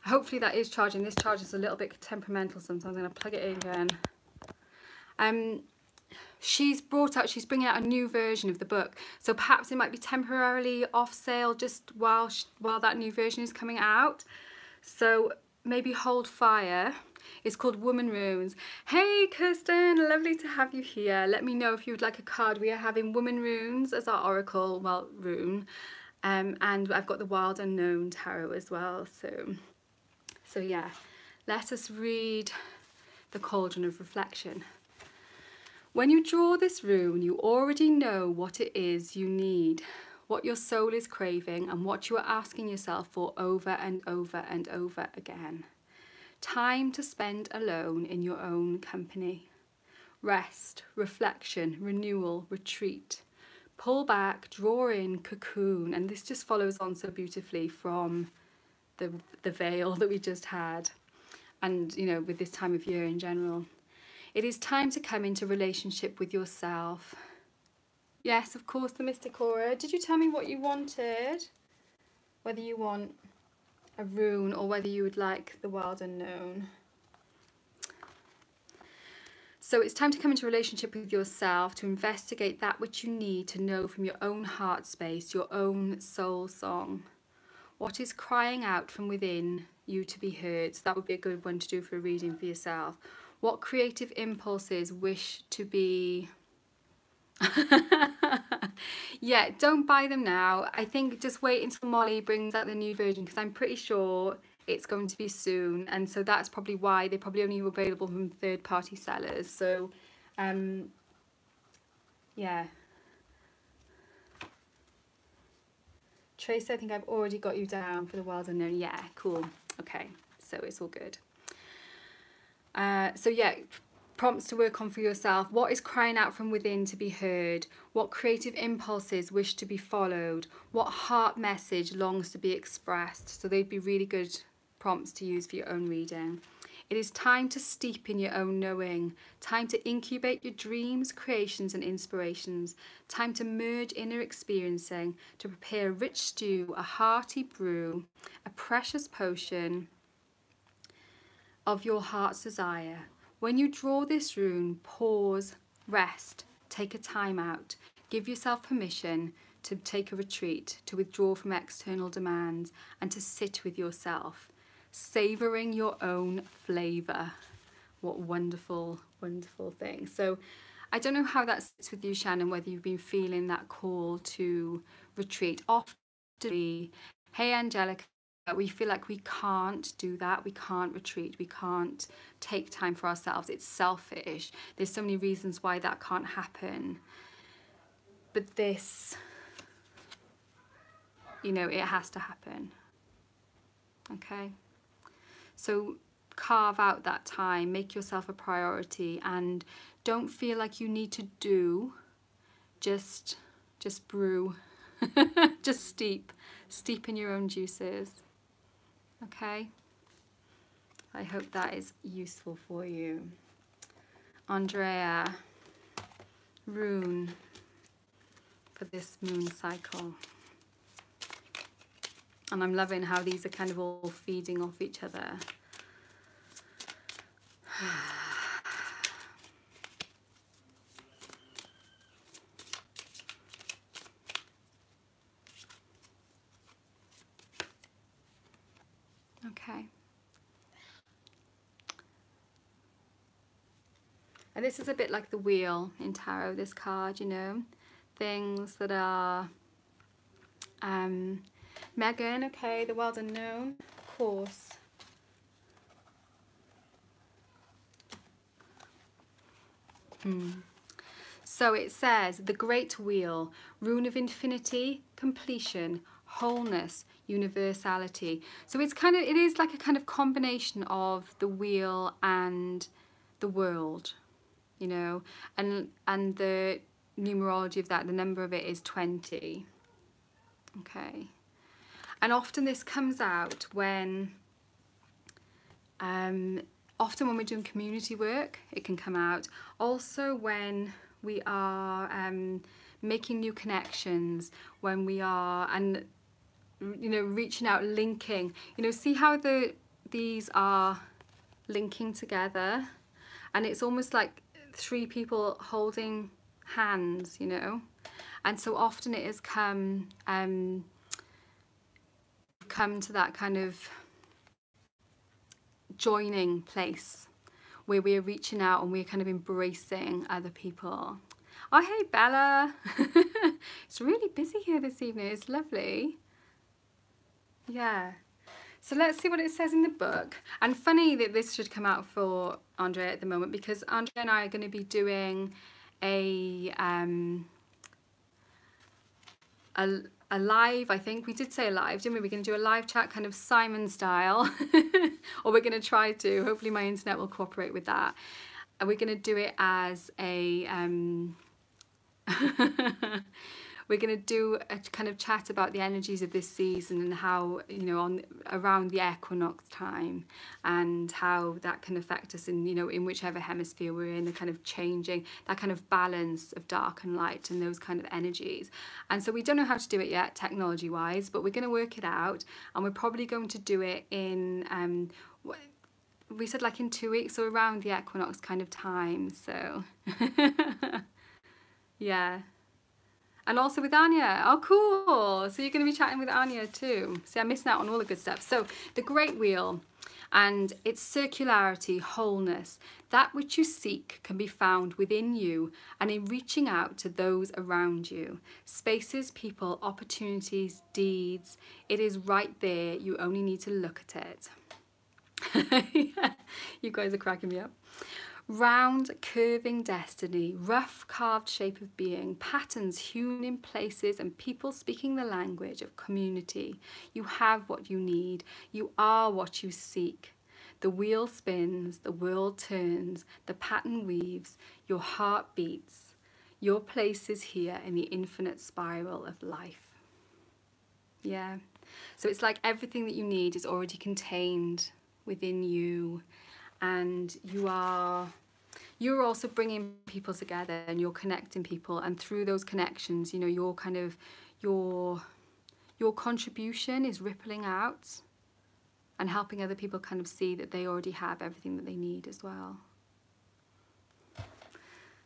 Hopefully that is charging. This charge is a little bit temperamental sometimes. I'm going to plug it in again. She's bringing out a new version of the book. So perhaps it might be temporarily off sale just while that new version is coming out. So maybe hold fire. It's called Woman Runes. Hey Kirsten, lovely to have you here. Let me know if you would like a card. We are having Woman Runes as our oracle, well, rune. And I've got the Wild Unknown Tarot as well. So yeah, let us read the Cauldron of Reflection. When you draw this rune, you already know what it is you need, what your soul is craving, and what you are asking yourself for over and over and over again. Time to spend alone in your own company. Rest, reflection, renewal, retreat. Pull back, draw in, cocoon. And this just follows on so beautifully from the veil that we just had. And, you know, with this time of year in general. It is time to come into relationship with yourself. Yes, of course, the Mystic Aura. Did you tell me what you wanted? Whether you want a rune or whether you would like the wild unknown. So it's time to come into relationship with yourself, to investigate that which you need to know from your own heart space, your own soul song. What is crying out from within you to be heard? So that would be a good one to do for a reading for yourself. What creative impulses wish to be... Yeah, don't buy them now. I think just wait until Molly brings out the new version, because I'm pretty sure it's going to be soon, and so that's probably why they're probably only available from third-party sellers. So yeah. Trace, I think I've already got you down for the wild unknown. Yeah, cool. Okay, so it's all good. So yeah, prompts to work on for yourself. What is crying out from within to be heard? What creative impulses wish to be followed? What heart message longs to be expressed? So they'd be really good prompts to use for your own reading. It is time to steep in your own knowing. Time to incubate your dreams, creations and inspirations. Time to merge inner experiencing, to prepare a rich stew, a hearty brew, a precious potion of your heart's desire. When you draw this rune, pause, rest, take a time out. Give yourself permission to take a retreat, to withdraw from external demands, and to sit with yourself, savouring your own flavour. What wonderful, wonderful thing. So I don't know how that sits with you, Shannon, whether you've been feeling that call to retreat. Often, hey Angelica, we feel like we can't do that. We can't retreat. We can't take time for ourselves. It's selfish. There's so many reasons why that can't happen. But this, you know, it has to happen. Okay? So carve out that time. Make yourself a priority. And don't feel like you need to do. Just brew. Just steep. Steep in your own juices. Okay, I hope that is useful for you. Andrea, rune for this moon cycle. And I'm loving how these are kind of all feeding off each other. Okay. And this is a bit like the wheel in tarot, this card, you know. Things that are... Megan, okay, the wild unknown, of course. So it says, the great wheel, rune of infinity, completion, wholeness, universality. So it's kind of, it is like a kind of combination of the wheel and the world, you know, and the numerology of that, the number of it is 20. Okay. And often this comes out when, often when we're doing community work, it can come out. Also when we are making new connections, when we are, and you know, reaching out, linking, you know, see how these are linking together, and it's almost like three people holding hands, you know. And so often it has come to that kind of joining place where we're reaching out and we're kind of embracing other people. Oh, hey Bella. It's really busy here this evening. It's lovely. Yeah. So let's see what it says in the book. And funny that this should come out for Andrea at the moment, because Andrea and I are going to be doing a a live, I think we did say a live, didn't we? We're going to do a live chat kind of Simon style, or we're going to try to. Hopefully my internet will cooperate with that. And we're going to do it as a we're going to do a kind of chat about the energies of this season and how, you know, around the equinox time, and how that can affect us in, you know, in whichever hemisphere we're in, the kind of changing, that kind of balance of dark and light and those kind of energies. And so we don't know how to do it yet technology wise, but we're going to work it out, and we're probably going to do it in we said like in 2 weeks, so around the equinox kind of time. So yeah. And also with Anya. Oh, cool. So you're going to be chatting with Anya too. See, I'm missing out on all the good stuff. So the Great Wheel and its circularity, wholeness, that which you seek can be found within you and in reaching out to those around you. Spaces, people, opportunities, deeds. It is right there. You only need to look at it. Yeah, you guys are cracking me up. Round, curving destiny, rough carved shape of being, patterns hewn in places and people speaking the language of community. You have what you need. You are what you seek. The wheel spins, the world turns, the pattern weaves, your heart beats. Your place is here in the infinite spiral of life. Yeah. So it's like everything that you need is already contained within you. And you're also bringing people together, and you're connecting people, and through those connections, you know, your kind of your contribution is rippling out and helping other people kind of see that they already have everything that they need as well.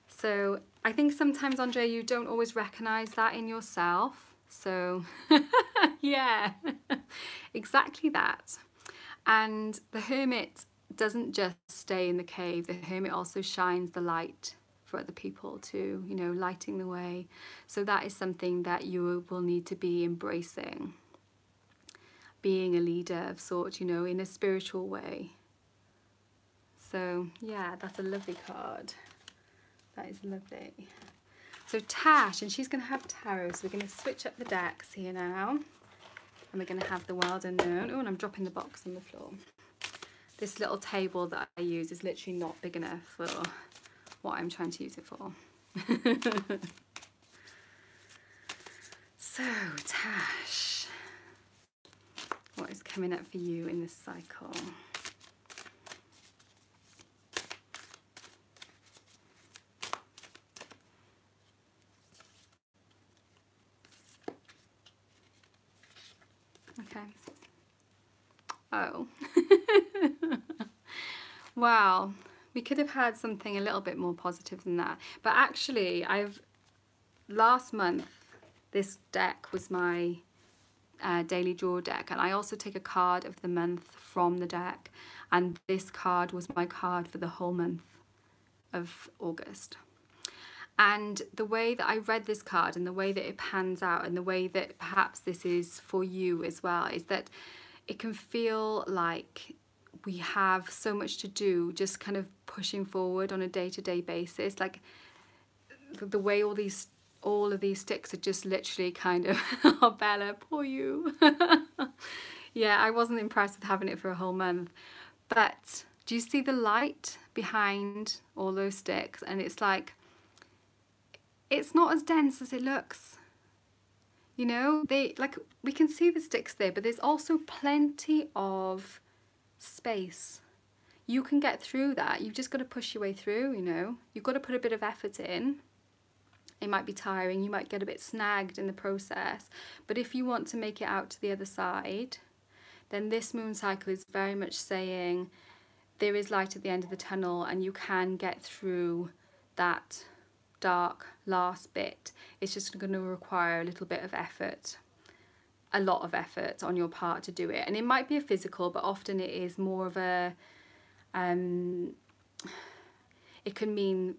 So I think sometimes, Andre, you don't always recognize that in yourself. So yeah, exactly that. And the Hermit doesn't just stay in the cave. The Hermit also shines the light for other people too, you know, lighting the way. So that is something that you will need to be embracing. Being a leader of sorts, you know, in a spiritual way. So yeah, that's a lovely card. That is lovely. So Tash, and she's going to have tarot. So we're going to switch up the decks here now. And we're going to have the Wild Unknown. Oh, and I'm dropping the box on the floor. This little table that I use is literally not big enough for what I'm trying to use it for. So, Tash, what is coming up for you in this cycle? Okay. Oh. Wow. We could have had something a little bit more positive than that. But actually, last month, this deck was my daily draw deck. And I also take a card of the month from the deck. And this card was my card for the whole month of August. And the way that I read this card and the way that it pans out and the way that perhaps this is for you as well is that it can feel like we have so much to do, just kind of pushing forward on a day-to-day basis. Like the way all of these sticks are just literally kind of, oh Bella, poor you. Yeah, I wasn't impressed with having it for a whole month. But do you see the light behind all those sticks? And it's like, it's not as dense as it looks. You know, we can see the sticks there, but there's also plenty of space. You can get through that. You've just got to push your way through, you know. You've got to put a bit of effort in. It might be tiring. You might get a bit snagged in the process. But if you want to make it out to the other side, then this moon cycle is very much saying there is light at the end of the tunnel and you can get through that dark last bit. It's just going to require a little bit of effort, a lot of effort on your part to do it. And it might be a physical, but often it is more of a it can mean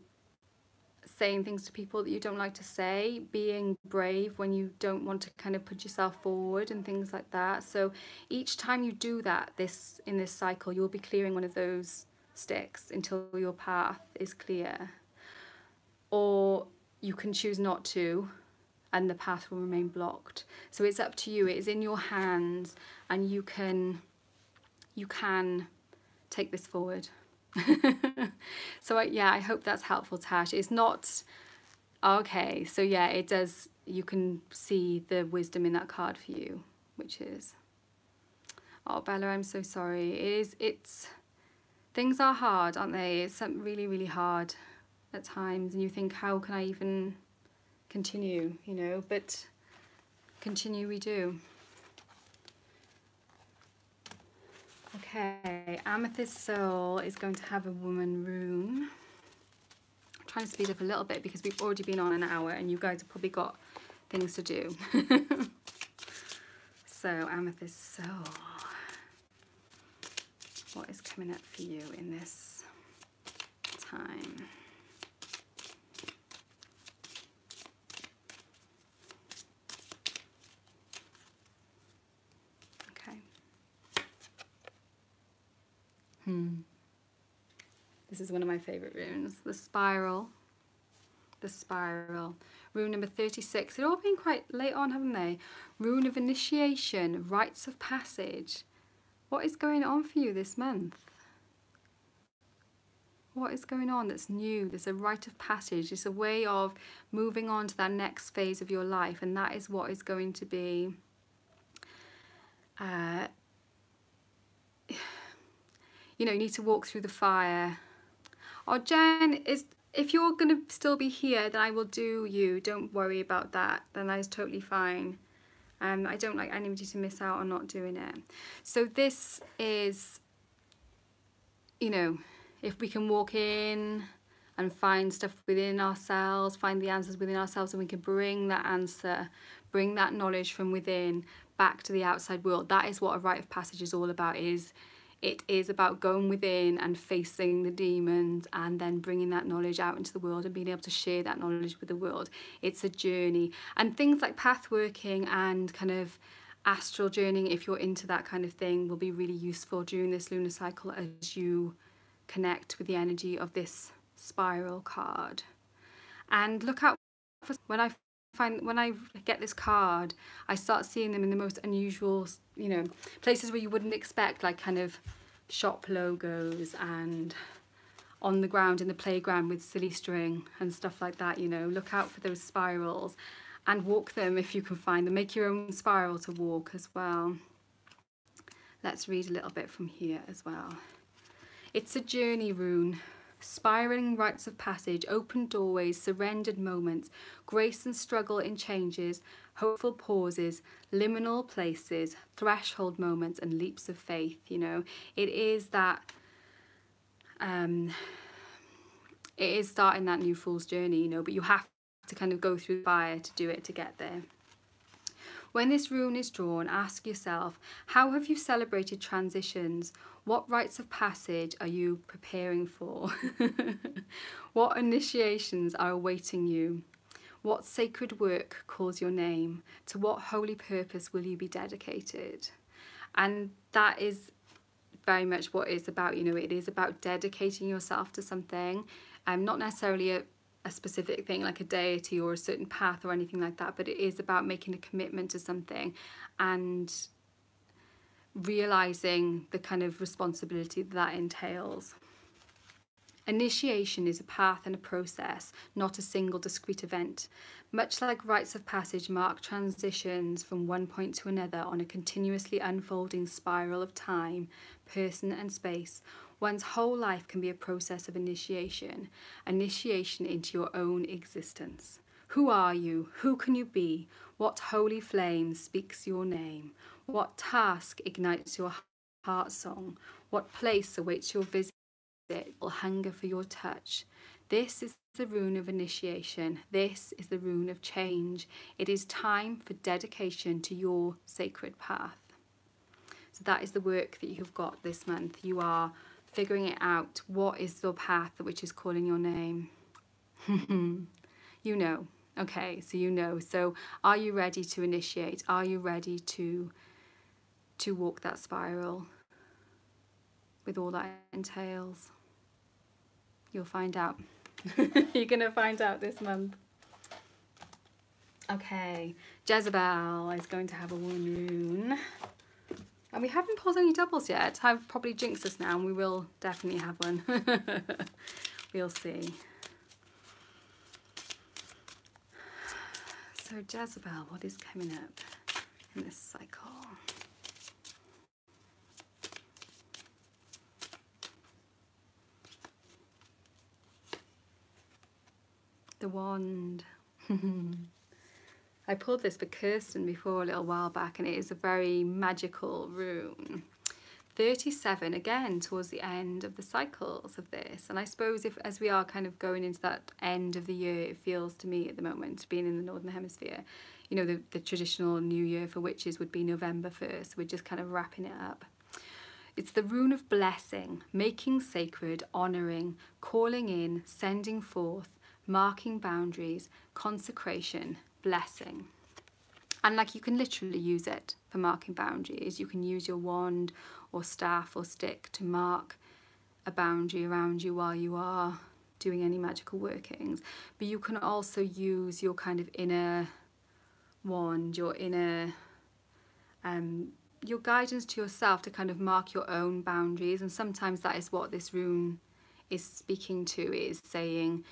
saying things to people that you don't like to say, being brave when you don't want to kind of put yourself forward and things like that. So each time you do that in this cycle, you'll be clearing one of those sticks until your path is clear. Or you can choose not to, and the path will remain blocked. So it's up to you. It is in your hands, and you can take this forward. So yeah, I hope that's helpful, Tash. It's not okay. So yeah, it does. You can see the wisdom in that card for you, which is, oh Bella, I'm so sorry. It's things are hard, aren't they? It's really, really hard at times, and you think, how can I even continue, you know? But continue we do. Okay, Amethyst Soul is going to have a woman rune. I'm trying to speed up a little bit because we've already been on an hour and you guys have probably got things to do. So Amethyst Soul, what is coming up for you in this time? Okay. This is one of my favorite runes, the spiral. The spiral. Rune number 36. They've all been quite late on, haven't they? Rune of initiation, rites of passage. What is going on for you this month? What is going on that's new? There's a rite of passage. It's a way of moving on to that next phase of your life, and that is what is going to be you know, you need to walk through the fire. Oh, Jen, if you're going to still be here, then I will do you. Don't worry about that. Then that is totally fine. I don't like anybody to miss out on not doing it. So this is, you know, if we can walk in and find stuff within ourselves, find the answers within ourselves, and we can bring that answer, bring that knowledge from within back to the outside world. That is what a rite of passage is all about. It is about going within and facing the demons and then bringing that knowledge out into the world and being able to share that knowledge with the world. It's a journey. And things like path working and kind of astral journeying, if you're into that kind of thing, will be really useful during this lunar cycle as you connect with the energy of this spiral card. And look out for, when I get this card, I start seeing them in the most unusual, you know, places where you wouldn't expect, like kind of shop logos and on the ground in the playground with silly string and stuff like that, you know. Look out for those spirals and walk them if you can find them. Make your own spiral to walk as well. Let's read a little bit from here as well. It's a journey rune. Spiraling rites of passage, open doorways, surrendered moments, grace and struggle in changes, hopeful pauses, liminal places, threshold moments, and leaps of faith. You know, it is that, it is starting that new fool's journey, you know, but you have to kind of go through the fire to do it, to get there. When this rune is drawn, ask yourself, how have you celebrated transitions? What rites of passage are you preparing for? What initiations are awaiting you? What sacred work calls your name? To what holy purpose will you be dedicated? And that is very much what it's about, you know. It is about dedicating yourself to something, not necessarily a specific thing like a deity or a certain path or anything like that, but it is about making a commitment to something and realizing the kind of responsibility that entails. Initiation is a path and a process, not a single discrete event. Much like rites of passage mark transitions from one point to another on a continuously unfolding spiral of time, person and space, one's whole life can be a process of initiation into your own existence. Who are you? Who can you be? What holy flame speaks your name? What task ignites your heart song? What place awaits your visit or hunger for your touch? This is the rune of initiation. This is the rune of change. It is time for dedication to your sacred path. So that is the work that you've got this month. You are figuring it out. What is your path which is calling your name? You know. Okay, so you know. So are you ready to initiate? Are you ready to walk that spiral with all that entails? You'll find out. You're going to find out this month. Okay, Jezebel is going to have a full moon. And we haven't pulled any doubles yet. I've probably jinxed us now, and we will definitely have one. We'll see. So Jezebel, what is coming up in this cycle? The Wand. I pulled this for Kirsten before a little while back, and it is a very magical rune. 37, again, towards the end of the cycles of this. And I suppose as we are kind of going into that end of the year, it feels to me at the moment, being in the Northern Hemisphere, you know, the traditional new year for witches would be November 1st. We're just kind of wrapping it up. It's the rune of blessing, making sacred, honouring, calling in, sending forth, marking boundaries, consecration, blessing. And like, you can literally use it for marking boundaries. You can use your wand or staff or stick to mark a boundary around you while you are doing any magical workings. But you can also use your kind of inner wand, your inner your guidance to yourself to kind of mark your own boundaries. And sometimes that is what this rune is speaking to, is saying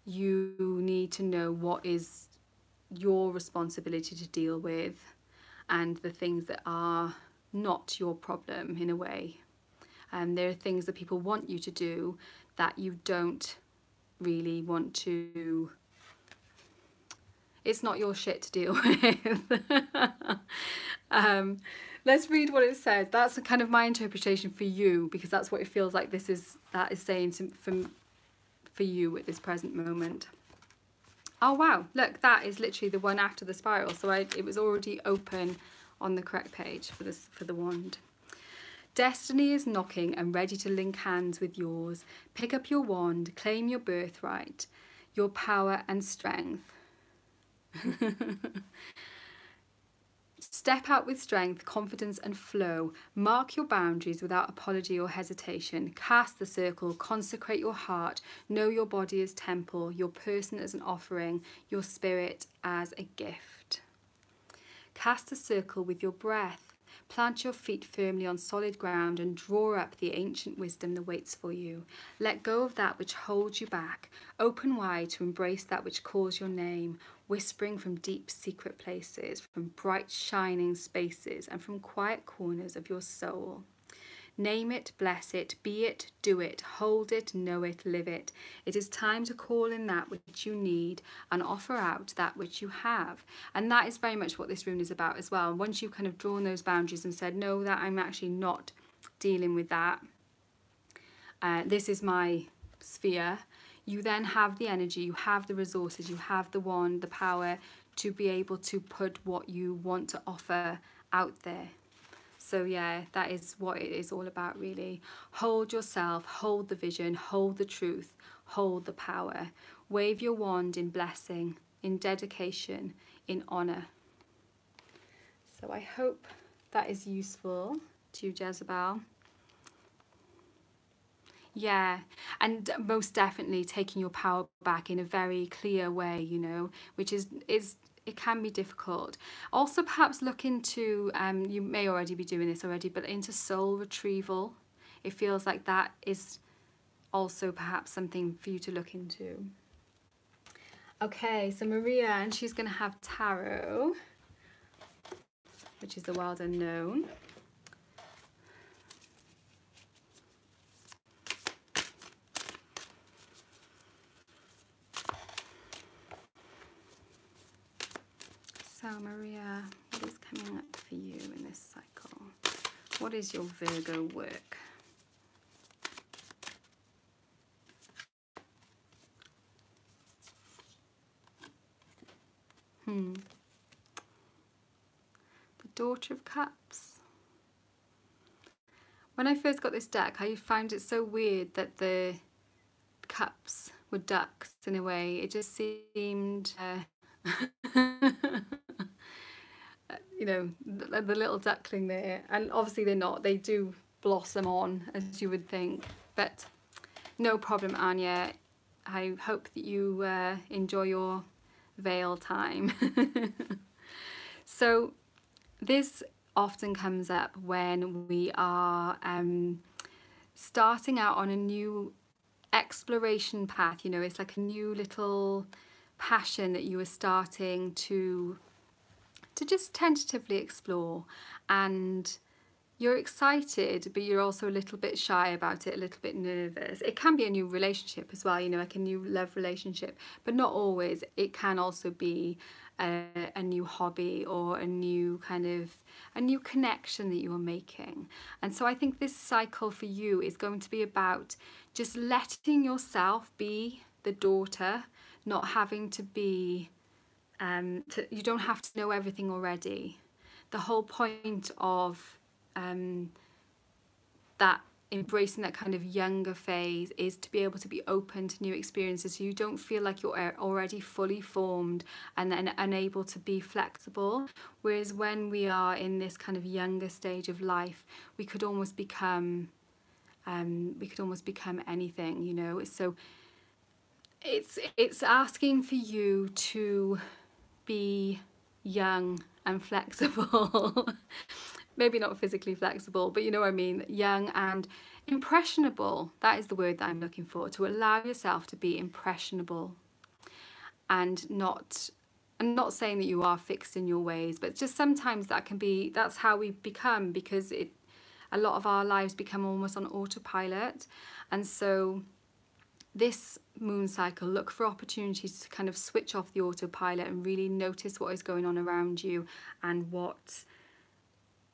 you need to know what is your responsibility to deal with, and the things that are not your problem in a way. There are things that people want you to do that you don't really want to. It's not your shit to deal with. Let's read what it says. That's kind of my interpretation for you, because that's what it feels like that is saying for you at this present moment. Oh wow, look, that is literally the one after the spiral. So it was already open on the correct page for the wand. Destiny is knocking and ready to link hands with yours. Pick up your wand, claim your birthright, your power and strength. Step out with strength, confidence and flow. Mark your boundaries without apology or hesitation. Cast the circle, consecrate your heart. Know your body as temple, your person as an offering, your spirit as a gift. Cast a circle with your breath. Plant your feet firmly on solid ground and draw up the ancient wisdom that waits for you. Let go of that which holds you back. Open wide to embrace that which calls your name, whispering from deep secret places, from bright shining spaces, and from quiet corners of your soul. Name it, bless it, be it, do it, hold it, know it, live it. It is time to call in that which you need and offer out that which you have. And that is very much what this rune is about as well. Once you've kind of drawn those boundaries and said, no, that I'm actually not dealing with that. This is my sphere. You then have the energy, you have the resources, you have the wand, the power to be able to put what you want to offer out there. So yeah, that is what it is all about, really. Hold yourself, hold the vision, hold the truth, hold the power. Wave your wand in blessing, in dedication, in honour. So I hope that is useful to you, Jezebel. Yeah, and most definitely taking your power back in a very clear way, you know, which is it can be difficult. Also, perhaps look into, you may already be doing this already, but into soul retrieval. It feels like that is also perhaps something for you to look into. Okay, so Maria, and she's going to have tarot, which is the wild unknown. So Maria, what is coming up for you in this cycle? What is your Virgo work? The Daughter of Cups. When I first got this deck, I found it so weird that the cups were ducks in a way. It just seemed... you know, the little duckling there, and obviously they're not, they do blossom on as you would think, but no problem, Anya. I hope that you enjoy your veil time. So this often comes up when we are starting out on a new exploration path. You know, it's like a new little passion that you are starting to just tentatively explore, and you're excited, but you're also a little bit shy about it, a little bit nervous. It can be a new relationship as well, you know, like a new love relationship, but not always. It can also be a new hobby or a new connection that you are making. And so I think this cycle for you is going to be about just letting yourself be the daughter, not having to be, you don't have to know everything already. The whole point of that embracing that kind of younger phase is to be able to be open to new experiences, so you don't feel like you're already fully formed and then unable to be flexible. Whereas when we are in this kind of younger stage of life, we could almost become anything, you know. So it's asking for you to be young and flexible. Maybe not physically flexible, but you know what I mean, young and impressionable. That is the word that I'm looking for, to allow yourself to be impressionable, and I'm not saying that you are fixed in your ways, but just sometimes that's how we become, because a lot of our lives become almost on autopilot. And so this moon cycle, look for opportunities to kind of switch off the autopilot and really notice what is going on around you, and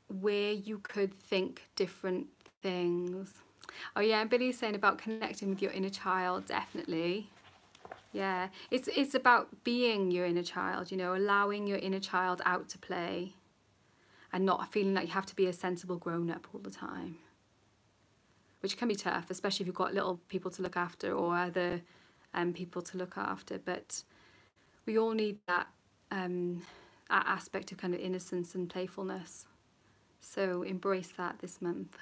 where you could think different things. Oh yeah, and Billy's saying about connecting with your inner child. Definitely. Yeah, it's about being your inner child, you know, allowing your inner child out to play and not feeling like you have to be a sensible grown-up all the time, which can be tough, especially if you've got little people to look after or other people to look after. But we all need that aspect of kind of innocence and playfulness. So embrace that this month.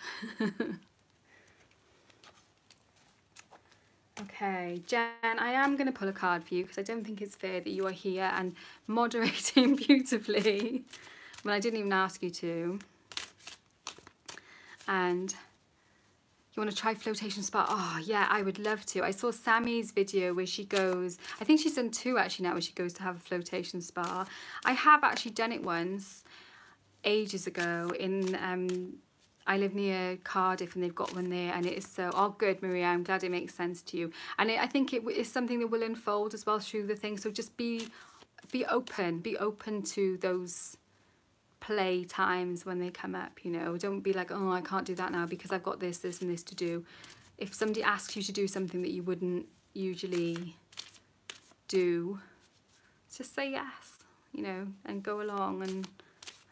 Okay, Jen, I am going to pull a card for you because I don't think it's fair that you are here and moderating beautifully when I didn't even ask you to. And you want to try flotation spa? Oh yeah, I would love to. I saw Sammy's video where she goes, I think she's done 2 actually now, where she goes to have a flotation spa. I have actually done it once, ages ago, in I live near Cardiff and they've got one there, and it is so, oh good Maria, I'm glad it makes sense to you. And I think it is something that will unfold as well through the thing, so just be open to those play times when they come up, you know. Don't be like, oh I can't do that now because I've got this and this to do. If somebody asks you to do something that you wouldn't usually do, just say yes, you know, and go along and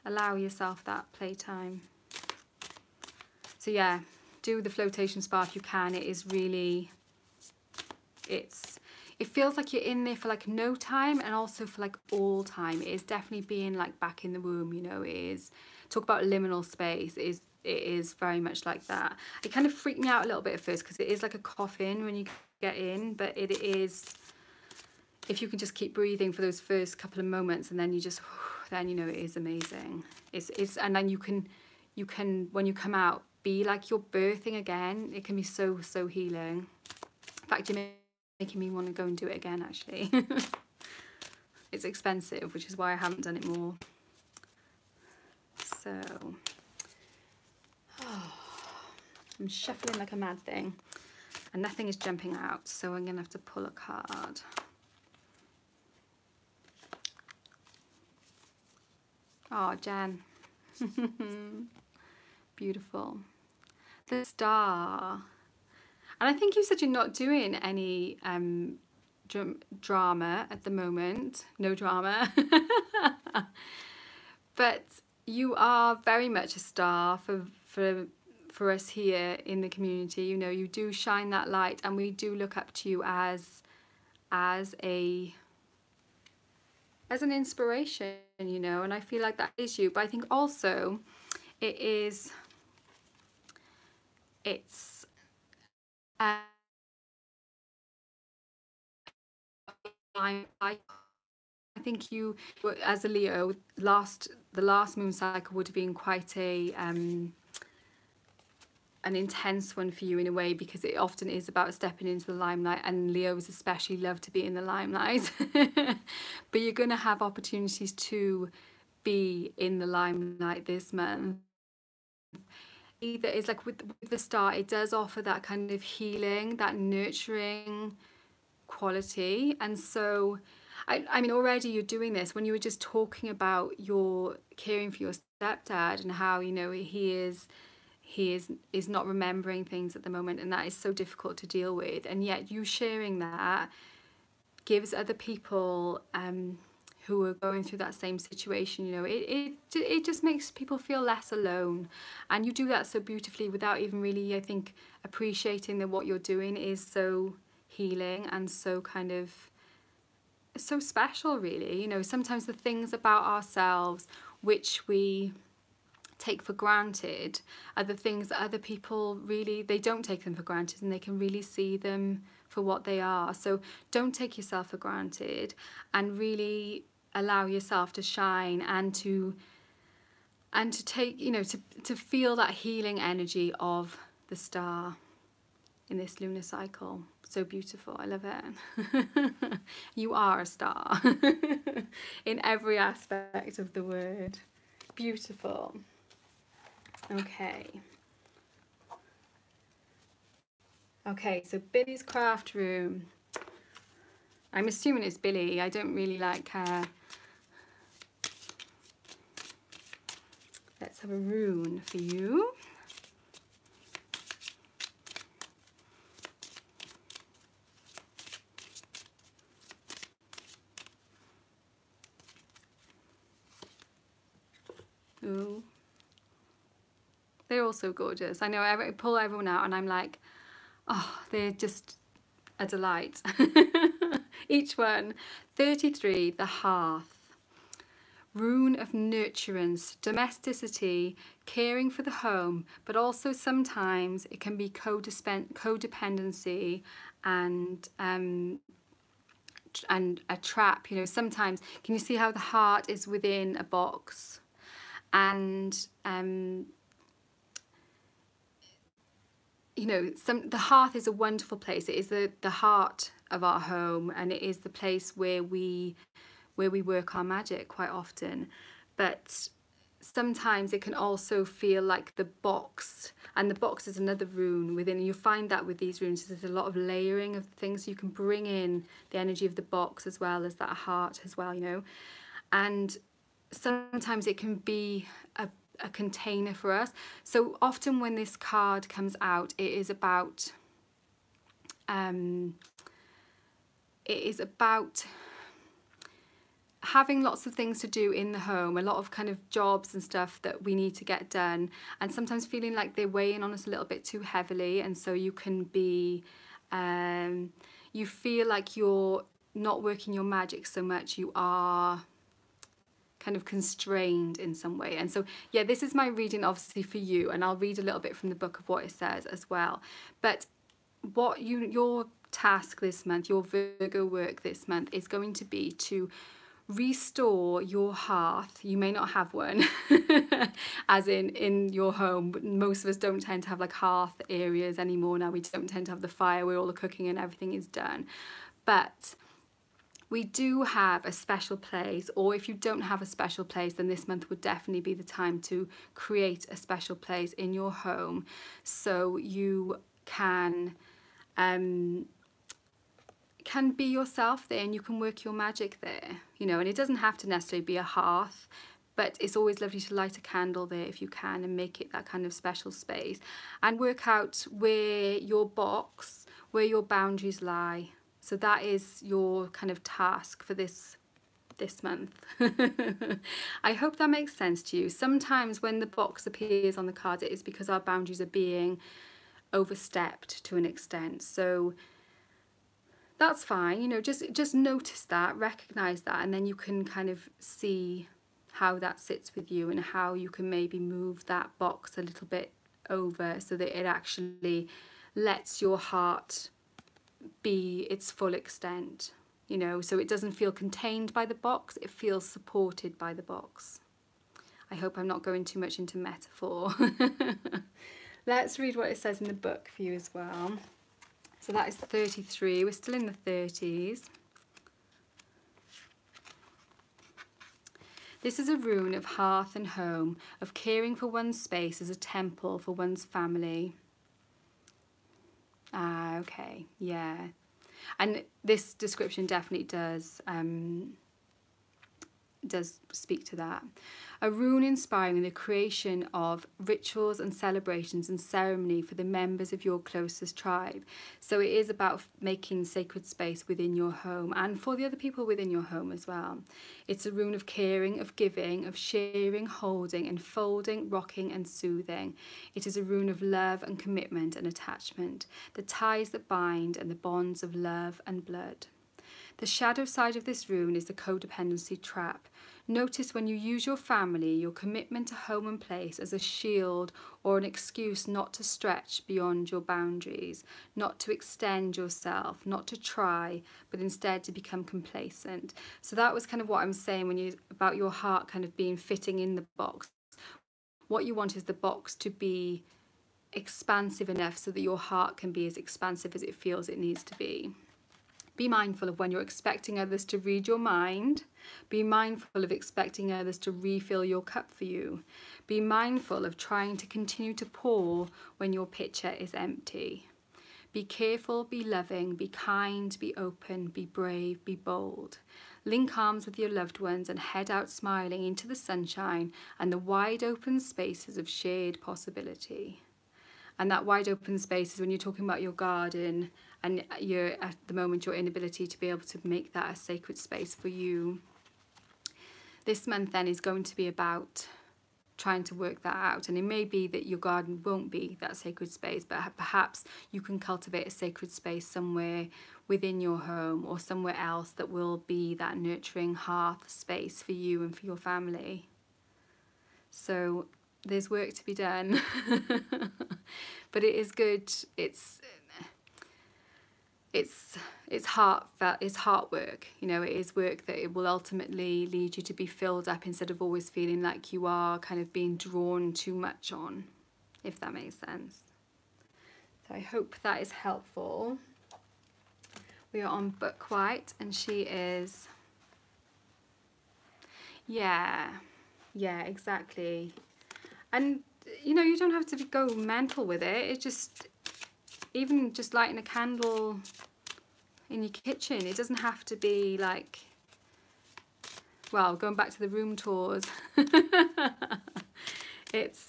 allow yourself that playtime. So yeah, do the flotation spa if you can. It is really, it feels like you're in there for like no time and also for like all time. It is definitely being like back in the womb, you know. It is, talk about liminal space, it is very much like that. It kind of freaked me out a little bit at first because it is like a coffin when you get in, but it is, if you can just keep breathing for those first couple of moments and then you just, then you know it is amazing. It's and then you can when you come out, be like you're birthing again. It can be so healing. In fact, you're making me want to go and do it again actually. It's expensive, which is why I haven't done it more. So I'm shuffling like a mad thing and nothing is jumping out, so I'm gonna have to pull a card. Oh, Jen. Beautiful. The Star. And I think you said you're not doing any drama at the moment. No drama. But you are very much a star for us here in the community. You know, you do shine that light and we do look up to you as an inspiration, you know, and I feel like that is you. But I think also it's think you, as a Leo, the last moon cycle would have been quite an intense one for you in a way, because it often is about stepping into the limelight, and Leos especially love to be in the limelight. But you're going to have opportunities to be in the limelight this month. Either is like with the star, it does offer that kind of healing, that nurturing quality. And so I mean, already you're doing this when you were just talking about your caring for your stepdad and how, you know, he is not remembering things at the moment, and that is so difficult to deal with. And yet you sharing that gives other people who are going through that same situation, you know, it just makes people feel less alone. And you do that so beautifully without even really, I think, appreciating that what you're doing is so healing and so kind of so special, really. You know, sometimes the things about ourselves which we take for granted are the things that other people really, they don't take them for granted, and they can really see them for what they are. So don't take yourself for granted, and really allow yourself to shine and to take, you know, to feel that healing energy of the star in this lunar cycle. So beautiful. I love it. You are a star in every aspect of the word. Beautiful. Okay. Okay, so Billy's craft room. I'm assuming it's Billy. I don't really like her. Let's have a rune for you. Ooh. They're all so gorgeous. I know I pull everyone out and I'm like, oh, they're just a delight. Each one. 33, the hearth. Rune of nurturance, domesticity, caring for the home, but also sometimes it can be codependency and a trap. You know, sometimes, can you see how the heart is within a box? And you know, the hearth is a wonderful place. It is the heart of our home, and it is the place where we work our magic quite often. But sometimes it can also feel like the box, and the box is another rune within. You find that with these runes, there's a lot of layering of things. You can bring in the energy of the box as well as that heart as well, you know. And sometimes it can be a container for us. So often when this card comes out, it is about having lots of things to do in the home, a lot of kind of jobs and stuff that we need to get done, and sometimes feeling like they're weighing on us a little bit too heavily. And so you can be you feel like you're not working your magic so much, you are kind of constrained in some way. And so yeah, this is my reading obviously for you, and I'll read a little bit from the book of what it says as well. But what your task this month, your Virgo work this month, is going to be to restore your hearth. You may not have one as in your home, but most of us don't tend to have like hearth areas anymore now. We don't tend to have the fire where all the cooking and everything is done. But we do have a special place, or if you don't have a special place, then this month would definitely be the time to create a special place in your home, so you can be yourself there, and you can work your magic there, you know. And it doesn't have to necessarily be a hearth, but it's always lovely to light a candle there if you can, and make it that kind of special space, and work out where your box, where your boundaries lie. So that is your kind of task for this month. I hope that makes sense to you. Sometimes when the box appears on the card, it is because our boundaries are being overstepped to an extent. So that's fine, you know, just notice that, recognize that, and then you can kind of see how that sits with you, and how you can maybe move that box a little bit over so that it actually lets your heart be its full extent, you know, so it doesn't feel contained by the box, it feels supported by the box. I hope I'm not going too much into metaphor. Let's read what it says in the book for you as well. So that is 33, we're still in the 30s. This is a rune of hearth and home, of caring for one's space as a temple for one's family. Ah, okay, yeah. And this description definitely does speak to that. A rune inspiring the creation of rituals and celebrations and ceremony for the members of your closest tribe. So it is about making sacred space within your home and for the other people within your home as well. It's a rune of caring, of giving, of sharing, holding, enfolding, rocking and soothing. It is a rune of love and commitment and attachment, the ties that bind and the bonds of love and blood. The shadow side of this rune is the codependency trap. Notice when you use your family, your commitment to home and place as a shield or an excuse not to stretch beyond your boundaries, not to extend yourself, not to try, but instead to become complacent. So that was kind of what I'm saying when you about your heart kind of being fitting in the box. What you want is the box to be expansive enough so that your heart can be as expansive as it feels it needs to be. Be mindful of when you're expecting others to read your mind. Be mindful of expecting others to refill your cup for you. Be mindful of trying to continue to pour when your pitcher is empty. Be careful, be loving, be kind, be open, be brave, be bold. Link arms with your loved ones and head out smiling into the sunshine and the wide open spaces of shared possibility. And that wide open space is when you're talking about your garden and you're at the moment your inability to be able to make that a sacred space for you. This month then is going to be about trying to work that out, and it may be that your garden won't be that sacred space, but perhaps you can cultivate a sacred space somewhere within your home or somewhere else that will be that nurturing hearth space for you and for your family. So there's work to be done. But it is good. It's heartfelt, it's heart work, you know, it is work that it will ultimately lead you to be filled up instead of always feeling like you are kind of being drawn too much on, if that makes sense. So I hope that is helpful. We are on Book White and she is, yeah, exactly. And you know, you don't have to go mental with it. It just, even just lighting a candle in your kitchen, it doesn't have to be like, well, going back to the room tours.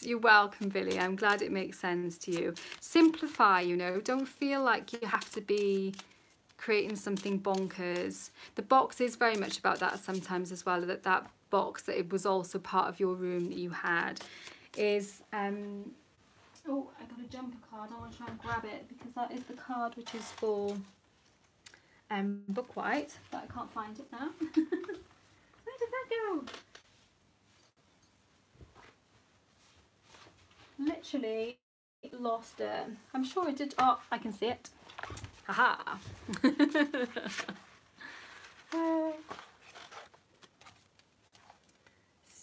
You're welcome, Billy. I'm glad it makes sense to you. Simplify, you know, don't feel like you have to be creating something bonkers. The box is very much about that sometimes as well, that box that it was also part of your room that you had is, oh, I got a jumper card. I want to try and grab it because that is the card which is for Book White, but I can't find it now. Where did that go? Literally lost it. I'm sure I did. Oh, I can see it. Haha.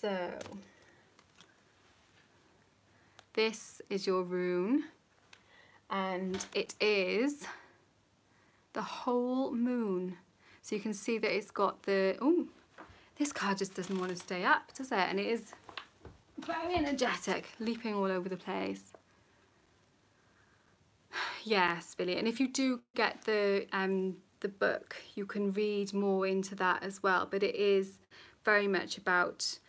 So this is your rune, and it is the whole moon. So you can see that it's got the, oh, this card just doesn't want to stay up, does it? And it is very energetic, leaping all over the place. Yes, Billy. And if you do get the book, you can read more into that as well. But it is very much about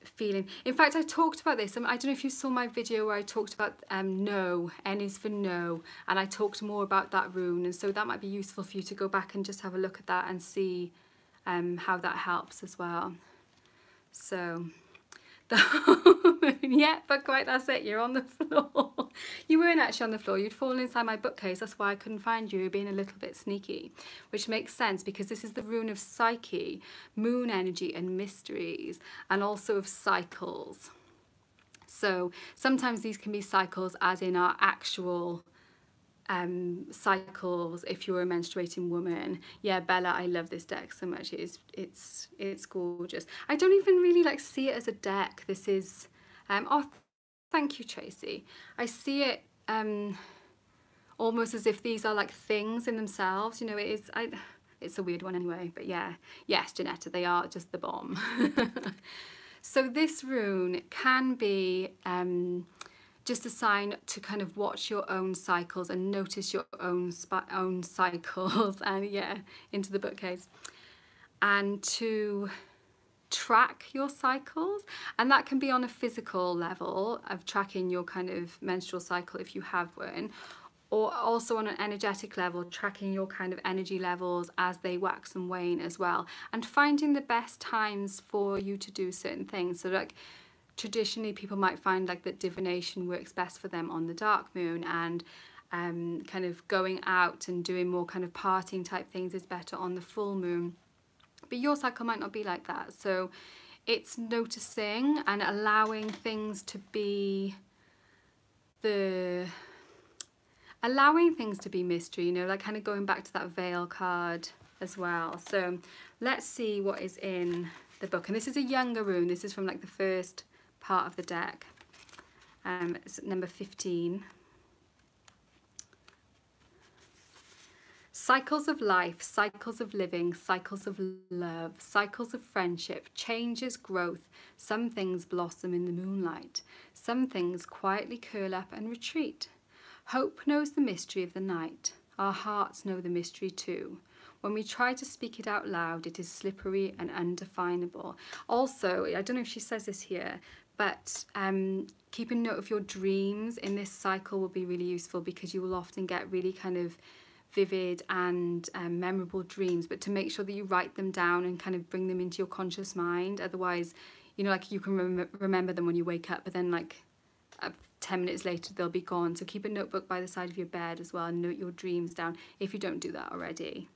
feeling. In fact, I talked about this. I don't know if you saw my video where I talked about no, N is for no, and I talked more about that rune, and so that might be useful for you to go back and just have a look at that and see how that helps as well. So yeah, Book White, that's it, you're on the floor. You weren't actually on the floor, you'd fallen inside my bookcase, that's why I couldn't find you. You're being a little bit sneaky, which makes sense because this is the rune of psyche, moon energy and mysteries, and also of cycles. So sometimes these can be cycles as in our actual cycles if you're a menstruating woman. Yeah, Bella, I love this deck so much. It's gorgeous. I don't even really like see it as a deck. This is oh, thank you, Tracy. I see it almost as if these are like things in themselves, you know. It's a weird one anyway, but yeah, yes, Janetta, they are just the bomb. So this rune can be just a sign to kind of watch your own cycles and notice your own cycles, and yeah, into the bookcase, and to track your cycles. And that can be on a physical level of tracking your kind of menstrual cycle if you have one, or also on an energetic level, tracking your kind of energy levels as they wax and wane as well, and finding the best times for you to do certain things. So like traditionally people might find like that divination works best for them on the dark moon, and kind of going out and doing more kind of partying type things is better on the full moon. But your cycle might not be like that. So it's noticing and allowing things to be mystery, you know, like kind of going back to that veil card as well. So let's see what is in the book. And this is a younger rune. This is from like the first part of the deck. It's number 15. Cycles of life, cycles of living, cycles of love, cycles of friendship, changes, growth. Some things blossom in the moonlight. Some things quietly curl up and retreat. Hope knows the mystery of the night. Our hearts know the mystery too. When we try to speak it out loud, it is slippery and undefinable. Also, I don't know if she says this here, but keeping note of your dreams in this cycle will be really useful, because you will often get really kind of vivid and memorable dreams, but to make sure that you write them down and kind of bring them into your conscious mind. Otherwise, you know, like you can remember them when you wake up, but then like 10 minutes later they'll be gone. So keep a notebook by the side of your bed as well, and note your dreams down if you don't do that already.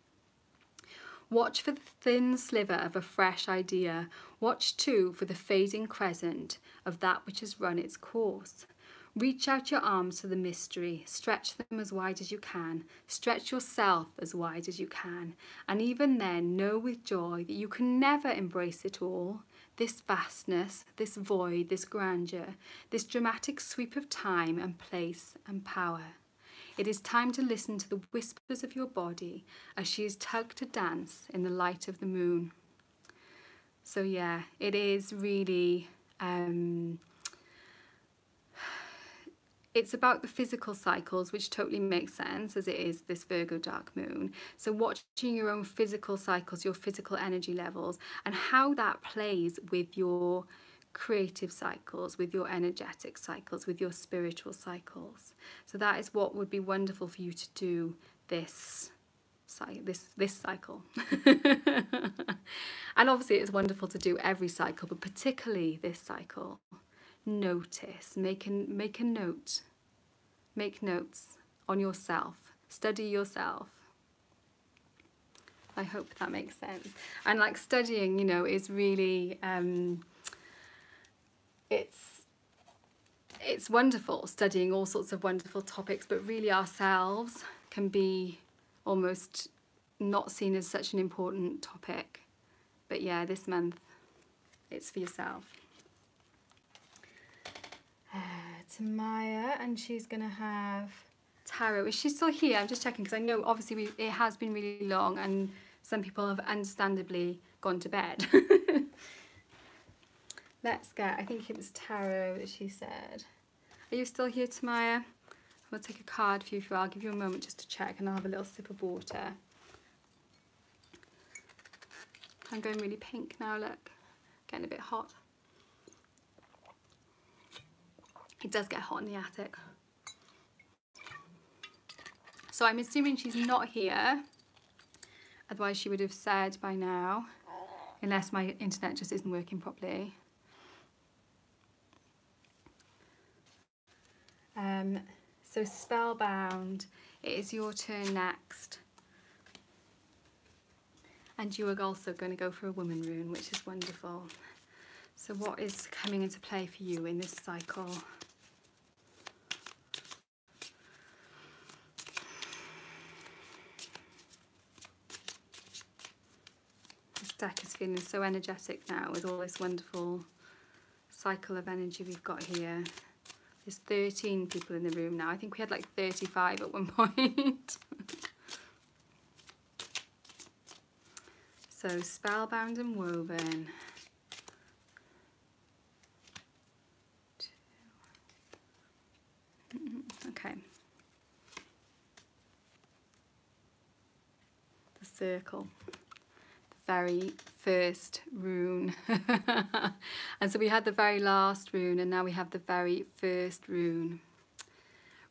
Watch for the thin sliver of a fresh idea. Watch too for the fading crescent of that which has run its course. Reach out your arms to the mystery, stretch them as wide as you can, stretch yourself as wide as you can, and even then know with joy that you can never embrace it all, this vastness, this void, this grandeur, this dramatic sweep of time and place and power. It is time to listen to the whispers of your body as she is tugged to dance in the light of the moon. So yeah, it is really, it's about the physical cycles, which totally makes sense as it is this Virgo dark moon. So watching your own physical cycles, your physical energy levels, and how that plays with your creative cycles, with your energetic cycles, with your spiritual cycles. So that is what would be wonderful for you to do this cycle. And obviously it's wonderful to do every cycle, but particularly this cycle. Notice, make a note, make notes on yourself, study yourself. I hope that makes sense. And like studying, you know, is really it's wonderful, studying all sorts of wonderful topics, but really ourselves can be almost not seen as such an important topic. But yeah, this month it's for yourself. To Maya, and she's gonna have tarot. Is she still here? I'm just checking, because I know obviously it has been really long and some people have understandably gone to bed. Let's get, I think it was tarot that she said. Are you still here, Tamaya? I'll take a card for you. I'll give you a moment just to check, and I'll have a little sip of water. I'm going really pink now, look. Getting a bit hot. It does get hot in the attic. So I'm assuming she's not here. Otherwise she would have said by now, unless my internet just isn't working properly. So Spellbound, it is your turn next. And you are also going to go for a woman rune, which is wonderful. So what is coming into play for you in this cycle? deck is feeling so energetic now with all this wonderful cycle of energy we've got here. There's 13 people in the room now. I think we had like 35 at one point. So spellbound and woven. Okay. The circle. The very first rune. And so we had the very last rune, and now we have the very first rune.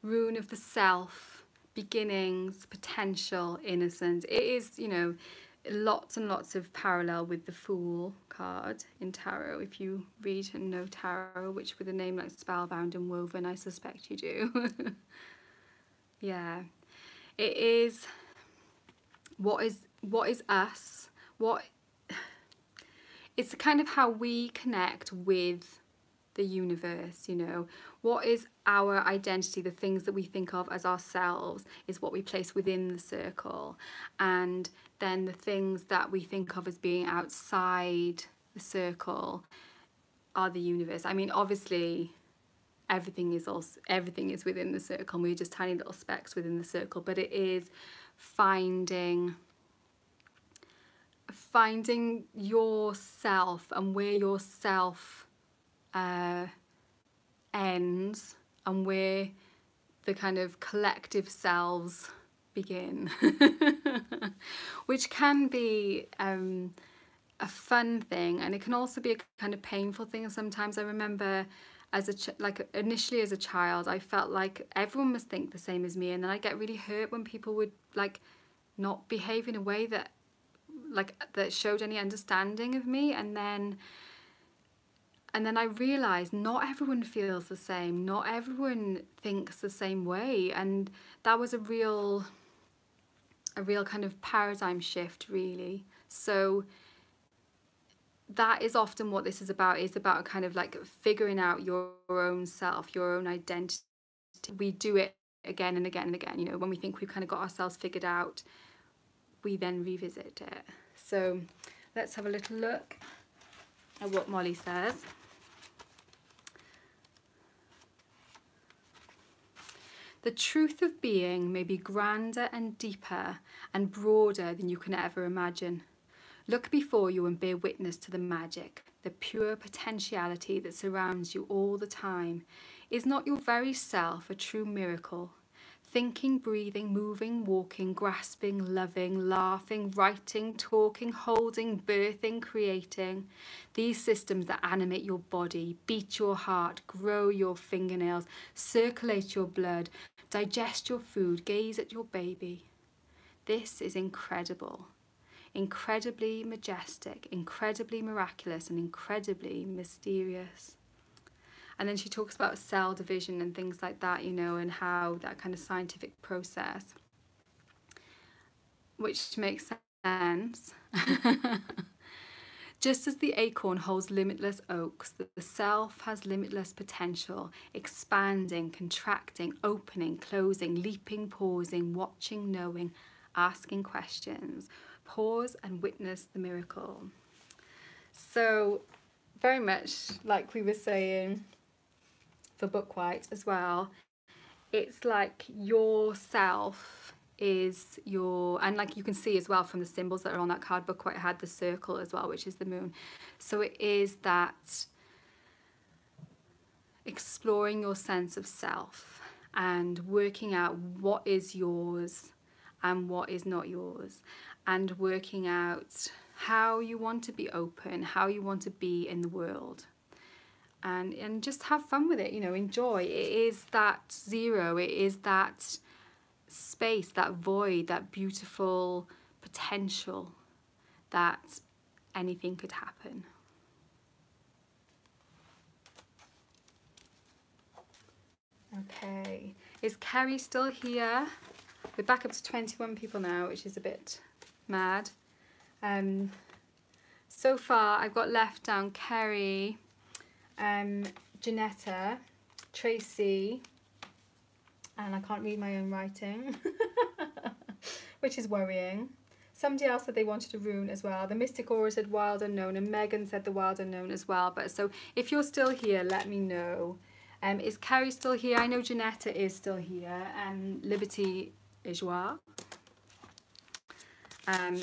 Rune of the self, beginnings, potential, innocence. It is, you know, lots and lots of parallel with the Fool card in tarot. If you read and know tarot, which with a name like Spellbound and Woven, I suspect you do. Yeah, it is what is us, it's kind of how we connect with the universe, you know. What is our identity, the things that we think of as ourselves is what we place within the circle, and then the things that we think of as being outside the circle are the universe. I mean, obviously everything is within the circle, and we're just tiny little specks within the circle, but it is finding yourself and where yourself ends and where the kind of collective selves begin. Which can be a fun thing, and it can also be a kind of painful thing sometimes. I remember initially as a child, I felt like everyone must think the same as me, and then I get really hurt when people would like not behave in a way that showed any understanding of me, and then I realised not everyone feels the same, not everyone thinks the same way, and that was a real kind of paradigm shift, really. So that is often what this is about kind of like figuring out your own self, your own identity. We do it again and again and again, you know, when we think we've kind of got ourselves figured out, we then revisit it. So let's have a little look at what Molly says. The truth of being may be grander and deeper and broader than you can ever imagine. Look before you and bear witness to the magic, the pure potentiality that surrounds you all the time. Is not your very self a true miracle? Thinking, breathing, moving, walking, grasping, loving, laughing, writing, talking, holding, birthing, creating. These systems that animate your body, beat your heart, grow your fingernails, circulate your blood, digest your food, gaze at your baby. This is incredible, incredibly majestic, incredibly miraculous, and incredibly mysterious. And then she talks about cell division and things like that, you know, and how that kind of scientific process, which makes sense. Just as the acorn holds limitless oaks, the self has limitless potential, expanding, contracting, opening, closing, leaping, pausing, watching, knowing, asking questions. Pause and witness the miracle. So very much like we were saying for Book White as well, it's like yourself is your, and like you can see as well from the symbols that are on that card, Book White had the circle as well, which is the moon. So it is that exploring your sense of self and working out what is yours and what is not yours, and working out how you want to be open, how you want to be in the world. And just have fun with it, you know, enjoy. It is that zero, it is that space, that void, that beautiful potential that anything could happen. Okay, is Kerry still here? We're back up to 21 people now, which is a bit mad. So far I've got left down Kerry, Janetta, Tracy, and I can't read my own writing, which is worrying. somebody else said they wanted a rune as well. The Mystic Aura said wild unknown, and Megan said the wild unknown as well. But so if you're still here, let me know. Is Carrie still here? I know Janetta is still here, and Liberty Joie.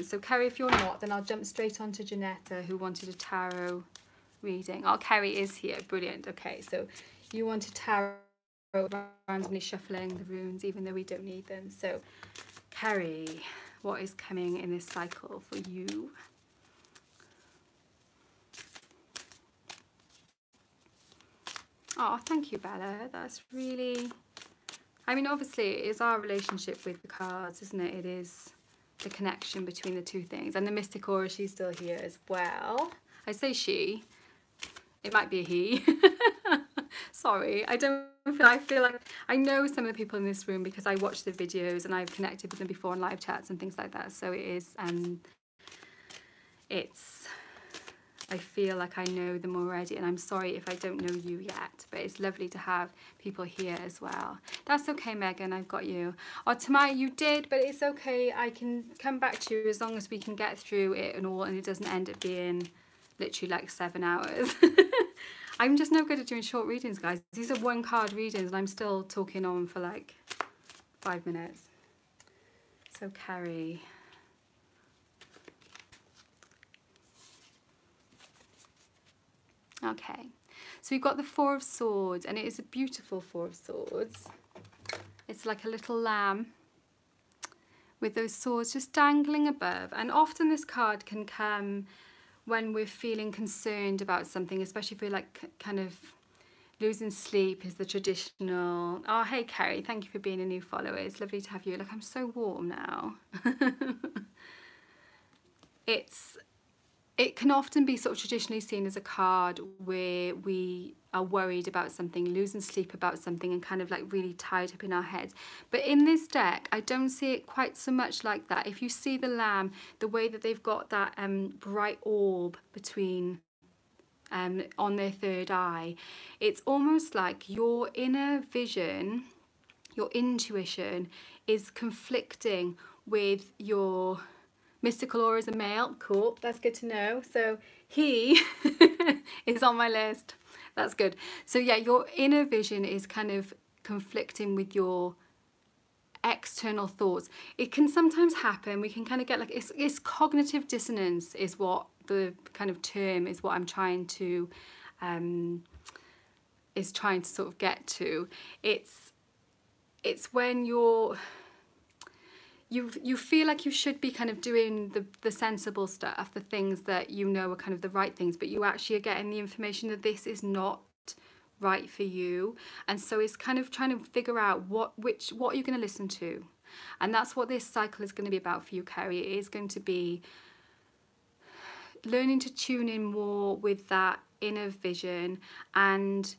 So Carrie, if you're not, then I'll jump straight on to Janetta, who wanted a tarot reading. Oh, Carrie is here. Brilliant. Okay, so you wanted tarot, randomly shuffling the runes, even though we don't need them. So Carrie, what is coming in this cycle for you? Oh, thank you, Bella. That's really... I mean, obviously, it is our relationship with the cards, isn't it? It is the connection between the two things. And the Mystic Aura, she's still here as well. I say she. It might be a he. Sorry, I feel like I know some of the people in this room because I watch the videos and I've connected with them before on live chats and things like that. So it is, I feel like I know them already, and I'm sorry if I don't know you yet, but it's lovely to have people here as well. That's okay, Megan, I've got you. Oh, Tamaya, you did, but it's okay. I can come back to you as long as we can get through it and all, and it doesn't end up being literally like 7 hours. I'm just no good at doing short readings, guys. These are 1 card readings, and I'm still talking on for like 5 minutes. So, Carrie. Okay, so we've got the 4 of Swords, and it is a beautiful 4 of Swords. It's like a little lamb with those swords just dangling above. And often this card can come when we're feeling concerned about something, especially if we're like kind of losing sleep is the traditional. Oh, hey, Kerry, thank you for being a new follower. It's lovely to have you. Look, I'm so warm now. It can often be sort of traditionally seen as a card where we are worried about something, losing sleep about something, and kind of like really tied up in our heads. But in this deck, I don't see it quite so much like that. If you see the lamb, the way that they've got that bright orb between on their third eye, it's almost like your inner vision, your intuition is conflicting with your mystical aura as a male. Cool, that's good to know. So he is on my list. That's good. So yeah, your inner vision is kind of conflicting with your external thoughts. It can sometimes happen. We can kind of get like, it's cognitive dissonance is what the kind of term is, what I'm trying to sort of get to. It's when you feel like you should be kind of doing the sensible stuff, the things that you know are kind of the right things, but you actually are getting the information that this is not right for you. And so it's kind of trying to figure out what are you going to listen to. And that's what this cycle is going to be about for you, Carrie. It is going to be learning to tune in more with that inner vision and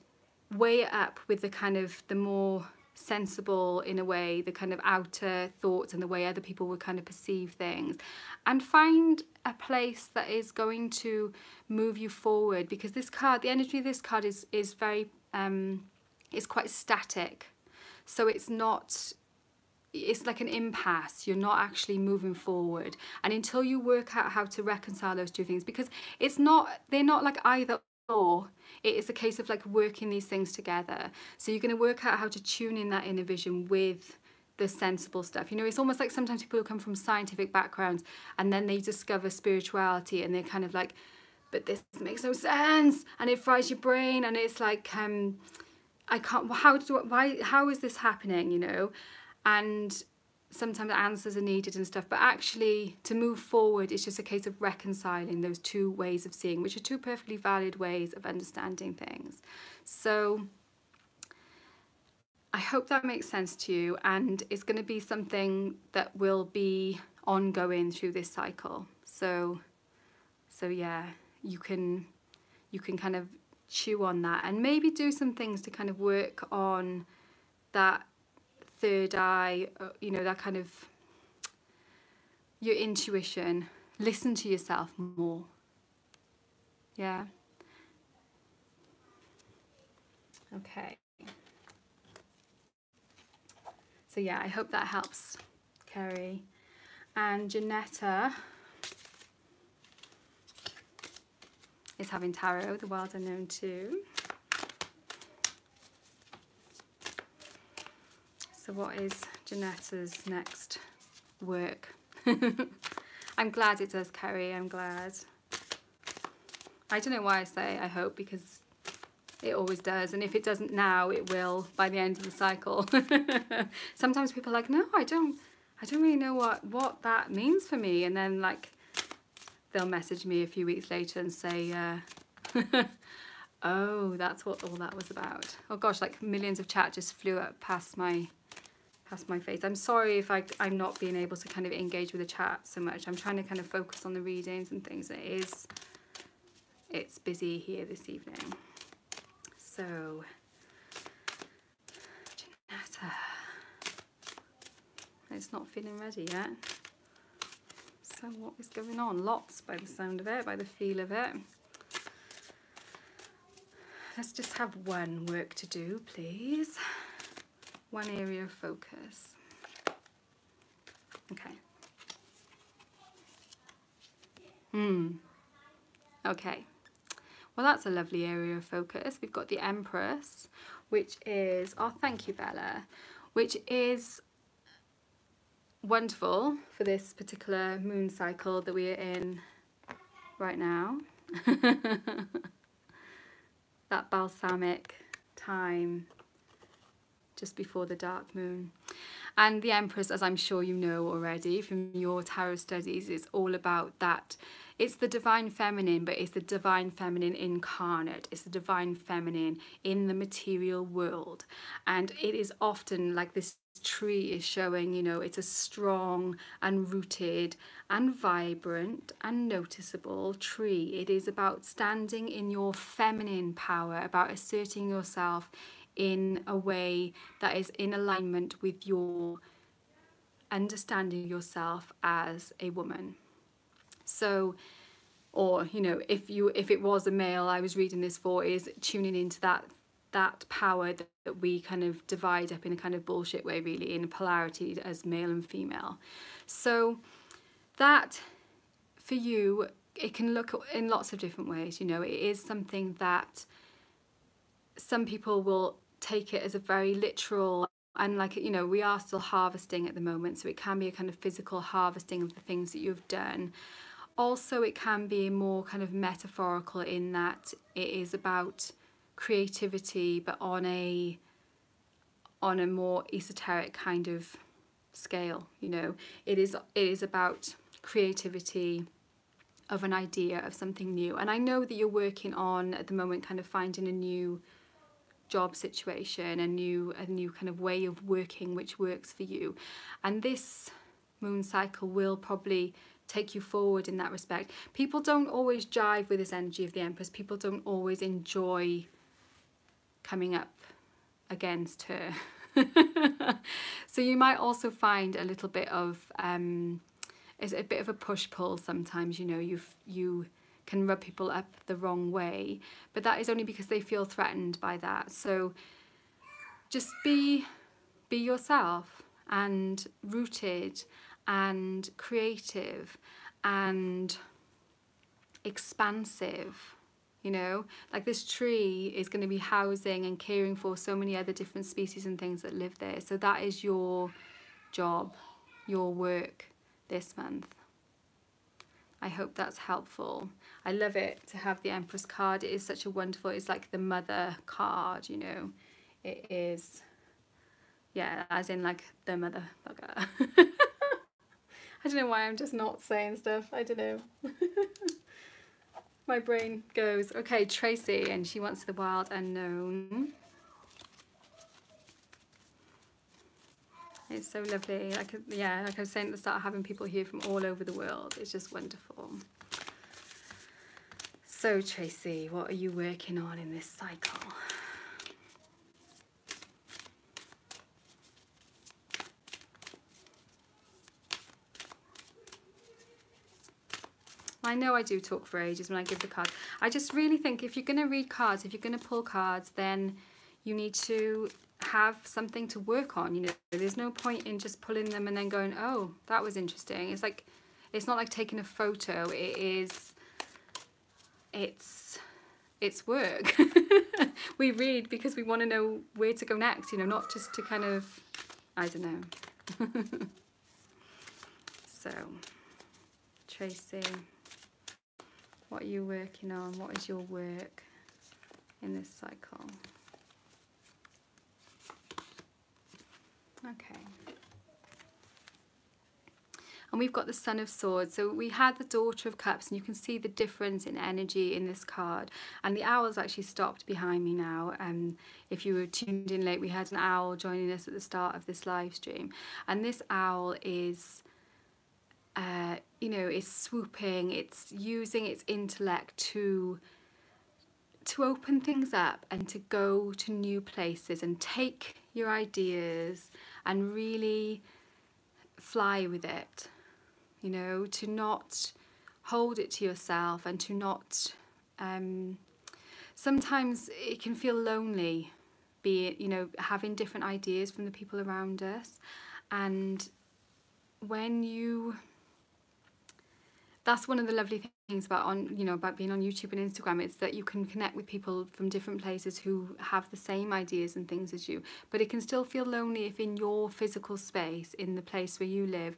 weigh it up with the kind of the more sensible, in a way, the kind of outer thoughts and the way other people would kind of perceive things, and find a place that is going to move you forward. Because this card, the energy of this card is very is quite static, so it's like an impasse. You're not actually moving forward, and until you work out how to reconcile those two things, because they're not like either or. It is a case of like working these things together. So you're going to work out how to tune in that inner vision with the sensible stuff. You know, it's almost like sometimes people who come from scientific backgrounds and then they discover spirituality and they're kind of like, but this makes no sense, and it fries your brain, and it's like I can't, how is this happening, you know? And sometimes answers are needed and stuff, but actually to move forward, it's just a case of reconciling those two ways of seeing, which are two perfectly valid ways of understanding things. So I hope that makes sense to you, and it's going to be something that will be ongoing through this cycle. So yeah, you can kind of chew on that and maybe do some things to kind of work on that third eye, you know, that kind of your intuition. Listen to yourself more. Yeah. Okay. So yeah, I hope that helps, Kerry. And Janetta is having tarot, the world unknown too. So what is Janetta's next work? I'm glad it does, Kerry, I'm glad. I don't know why I say I hope, because it always does, and if it doesn't now, it will by the end of the cycle. Sometimes people are like, no, I don't really know what that means for me, and then like they'll message me a few weeks later and say, oh, that's what all that was about. Oh gosh, like millions of chat just flew up past my face. I'm sorry if I'm not being able to kind of engage with the chat so much. I'm trying to kind of focus on the readings and things. It's busy here this evening. So, Janetta, it's not feeling ready yet. So what is going on? Lots by the sound of it, by the feel of it. Let's just have one work to do, please. One area of focus. Okay. Okay. Well, that's a lovely area of focus. We've got the Empress, which is, oh, thank you, Bella, which is wonderful for this particular moon cycle that we are in right now. That balsamic time just before the dark moon. And the Empress, as I'm sure you know already from your tarot studies, is all about that. It's the divine feminine, but it's the divine feminine incarnate. It's the divine feminine in the material world. And it is often like this tree is showing, you know, it's a strong and rooted and vibrant and noticeable tree. It is about standing in your feminine power, about asserting yourself in a way that is in alignment with your understanding yourself as a woman. So, or, you know, if it was a male I was reading this for, is tuning into that power that we kind of divide up in a kind of bullshit way, really, in polarity as male and female. So that, for you, it can look in lots of different ways. You know, it is something that some people will take it as a very literal, and like, you know, we are still harvesting at the moment, so it can be a kind of physical harvesting of the things that you've done. Also, it can be more kind of metaphorical in that it is about creativity, but on a more esoteric kind of scale. You know, it is about creativity of an idea of something new. And I know that you're working on at the moment kind of finding a new job situation, a new kind of way of working which works for you, and this moon cycle will probably take you forward in that respect. People don't always jive with this energy of the Empress. People don't always enjoy coming up against her. So you might also find a little bit of it's a bit of a push-pull sometimes. You know, you can rub people up the wrong way, but that is only because they feel threatened by that. So just be yourself, and rooted and creative and expansive. You know, like this tree is going to be housing and caring for so many other different species and things that live there. So that is your job, your work this month. I hope that's helpful. I love it to have the Empress card. It is such a wonderful, it's like the mother card, you know. It is, yeah, as in like the motherfucker. I don't know why I'm just not saying stuff. I don't know. My brain goes. Okay, Tracy, and she wants the wild unknown. It's so lovely. Like, yeah, like I was saying at the start, having people here from all over the world. It's just wonderful. So, Tracy, what are you working on in this cycle? I know I do talk for ages when I give the cards. I just really think if you're going to read cards, if you're going to pull cards, then you need to have something to work on, you know. There's no point in just pulling them and then going, oh, that was interesting. It's like, it's not like taking a photo. It's work. We read because we want to know where to go next, you know, not just to kind of, I don't know. So, Tracy, what are you working on? What is your work in this cycle? Okay. And we've got the Son of Swords. So we had the Daughter of Cups, and you can see the difference in energy in this card. And the owl's actually stopped behind me now. If you were tuned in late, we had an owl joining us at the start of this live stream. And this owl is, you know, is swooping. It's using its intellect to open things up and to go to new places and take your ideas and really fly with it, you know, to not hold it to yourself and to not, sometimes it can feel lonely, be it, you know, having different ideas from the people around us. And when you, that's one of the lovely things about about being on YouTube and Instagram. It's that you can connect with people from different places who have the same ideas and things as you, but it can still feel lonely if in your physical space, in the place where you live,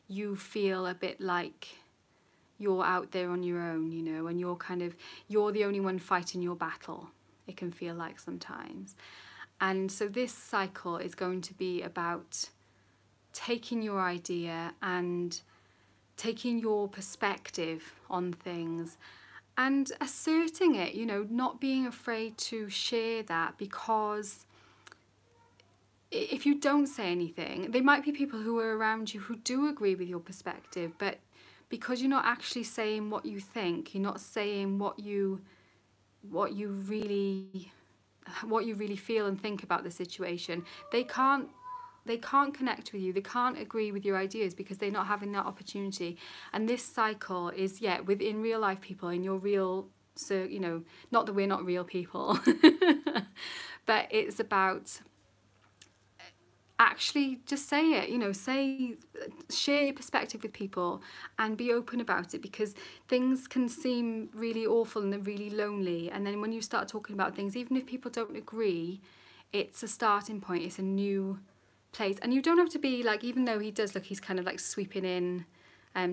you feel a bit like you're out there on your own, you know, and you're the only one fighting your battle. It can feel like sometimes. And so this cycle is going to be about taking your idea and taking your perspective on things and asserting it, you know, not being afraid to share that, because if you don't say anything, there might be people who are around you who do agree with your perspective, but because you're not actually saying what you think, you're not saying what you really feel and think about the situation, they can't connect with you, they can't agree with your ideas because they're not having that opportunity. And this cycle is, yeah, within real life people, in your real, so, you know, not that we're not real people, but it's about actually just say it, you know, share your perspective with people and be open about it, because things can seem really awful and they're really lonely. And then when you start talking about things, even if people don't agree, it's a starting point, it's a new place. And you don't have to be like, even though he does look, he's kind of like sweeping in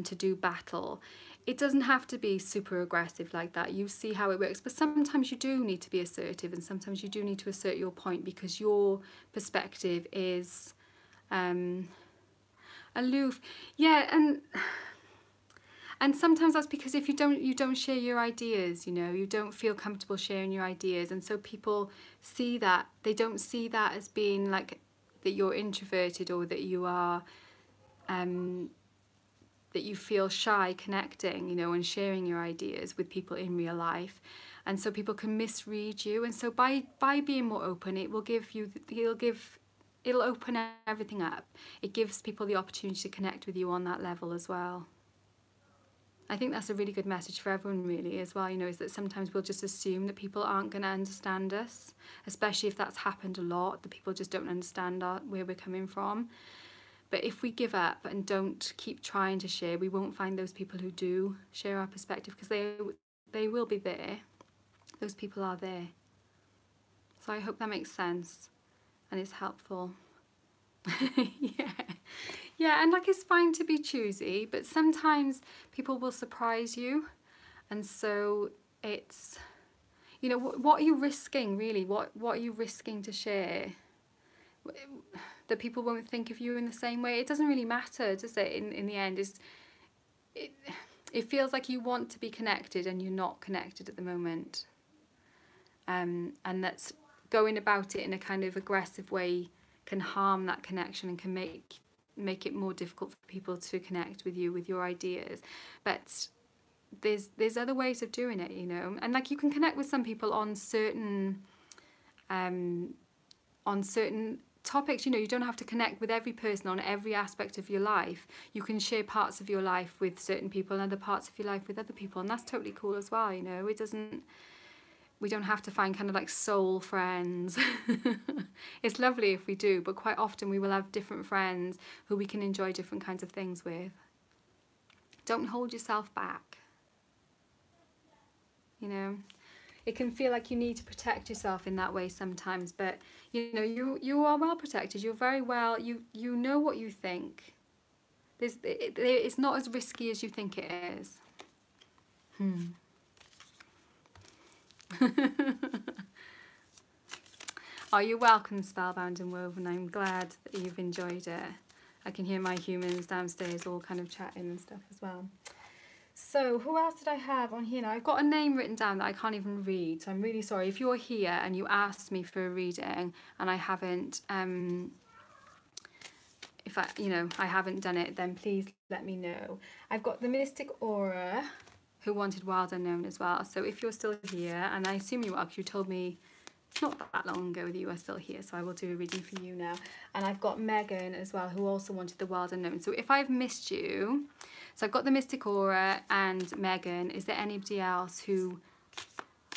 to do battle, it doesn't have to be super aggressive like that. You see how it works, but sometimes you do need to be assertive, and sometimes you do need to assert your point because your perspective is aloof. Yeah, and sometimes that's because if you don't share your ideas, you know, you don't feel comfortable sharing your ideas, and so people see that, they don't see that as being like that you're introverted or that you are that you feel shy connecting, you know, and sharing your ideas with people in real life. And so people can misread you. And so by being more open, it'll open everything up. It gives people the opportunity to connect with you on that level as well. I think that's a really good message for everyone really as well, you know, is that sometimes we'll just assume that people aren't going to understand us, especially if that's happened a lot, that people just don't understand where we're coming from. But if we give up and don't keep trying to share, we won't find those people who do share our perspective, because they will be there. Those people are there. So I hope that makes sense and is helpful. Yeah, and like, it's fine to be choosy, but sometimes people will surprise you. And so it's, you know, what are you risking really? What are you risking to share? That people won't think of you in the same way. It doesn't really matter, does it? In the end, it feels like you want to be connected and you're not connected at the moment. And that's going about it in a kind of aggressive way can harm that connection and can make it more difficult for people to connect with you with your ideas. But there's other ways of doing it, you know. And like, you can connect with some people on certain topics, you know. You don't have to connect with every person on every aspect of your life. You can share parts of your life with certain people and other parts of your life with other people, and that's totally cool as well, you know. we don't have to find kind of like soul friends. It's lovely if we do, but quite often we will have different friends who we can enjoy different kinds of things with. Don't hold yourself back. You know, it can feel like you need to protect yourself in that way sometimes, but you know, you are well protected. You're very well, you know what you think. It's not as risky as you think it is. Oh, you're welcome, Spellbound and Woven. I'm glad that you've enjoyed it. I can hear my humans downstairs all kind of chatting and stuff as well. So who else did I have on here now? I've got a name written down that I can't even read, so I'm really sorry. If you're here and you asked me for a reading and I haven't, I haven't done it, then please let me know. I've got the Mystic Aura, who wanted Wild Unknown as well. So if you're still here, and I assume you are because you told me not that long ago that you are still here, so I will do a reading for you now. And I've got Megan as well, who also wanted the Wild Unknown. So if I've missed you, so I've got the Mystic Aura and Megan. Is there anybody else who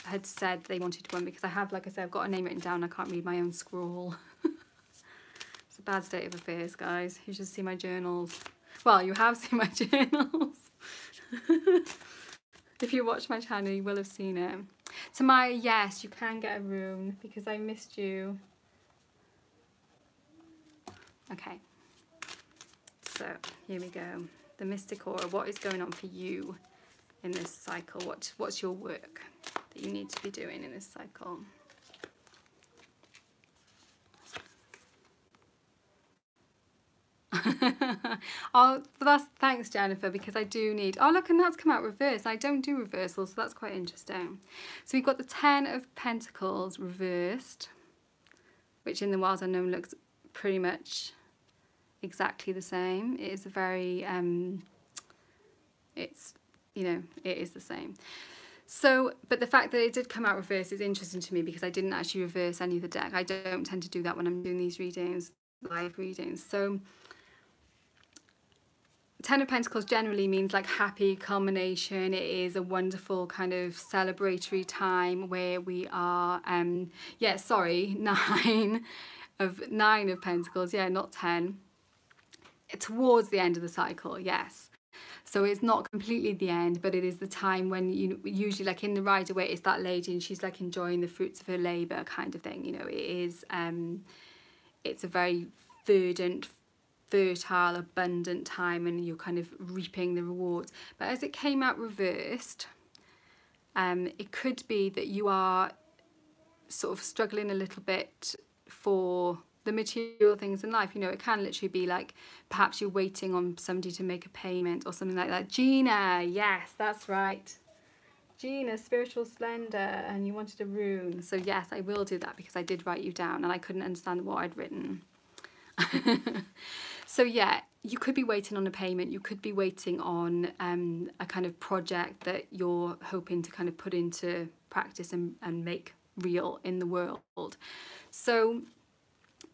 had said they wanted one? Because I have, like I said, I've got a name written down. I can't read my own scrawl. It's a bad state of affairs, guys. You should see my journals. Well, you have seen my journals. If you watch my channel, you will have seen it. Tamaya, yes, you can get a room because I missed you. Okay. So, here we go. The Mystic Aura. What is going on for you in this cycle? What's your work that you need to be doing in this cycle? Oh, thanks, Jennifer, because I do need, oh look, and that's come out reverse. I don't do reversals, so that's quite interesting. So we've got the 10 of Pentacles reversed, which in the Wild Unknown looks pretty much exactly the same. It is a very it's, you know, it is the same. So, but the fact that it did come out reverse is interesting to me because I didn't actually reverse any of the deck. I don't tend to do that when I'm doing these readings, live readings. So 10 of Pentacles generally means like happy culmination. It is a wonderful kind of celebratory time where we are, yeah, sorry, 9 of Pentacles, yeah, not 10. Towards the end of the cycle, yes. So it's not completely the end, but it is the time when, you know, usually like in the Rider-Waite, it's that lady and she's like enjoying the fruits of her labour kind of thing. You know, it is, it's a very verdant, fertile, abundant time, and you're kind of reaping the rewards. But as it came out reversed, it could be that you are sort of struggling a little bit for the material things in life. You know, it can literally be like perhaps you're waiting on somebody to make a payment or something like that. Gina, yes, that's right. Gina, Spiritual Splendor, and you wanted a rune. So yes, I will do that because I did write you down and I couldn't understand what I'd written. So yeah, you could be waiting on a payment. You could be waiting on a kind of project that you're hoping to kind of put into practice and make real in the world. So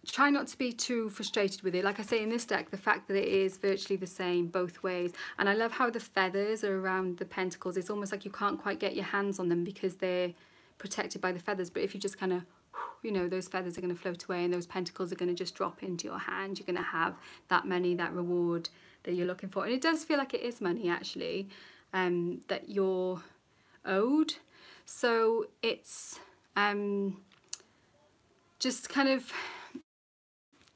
try not to be too frustrated with it. Like I say, in this deck, the fact that it is virtually the same both ways. And I love how the feathers are around the pentacles. It's almost like you can't quite get your hands on them because they're protected by the feathers. But if you just kind of, you know, those feathers are going to float away and those pentacles are going to just drop into your hand. You're going to have that money, that reward that you're looking for. And it does feel like it is money, actually, that you're owed. So it's just kind of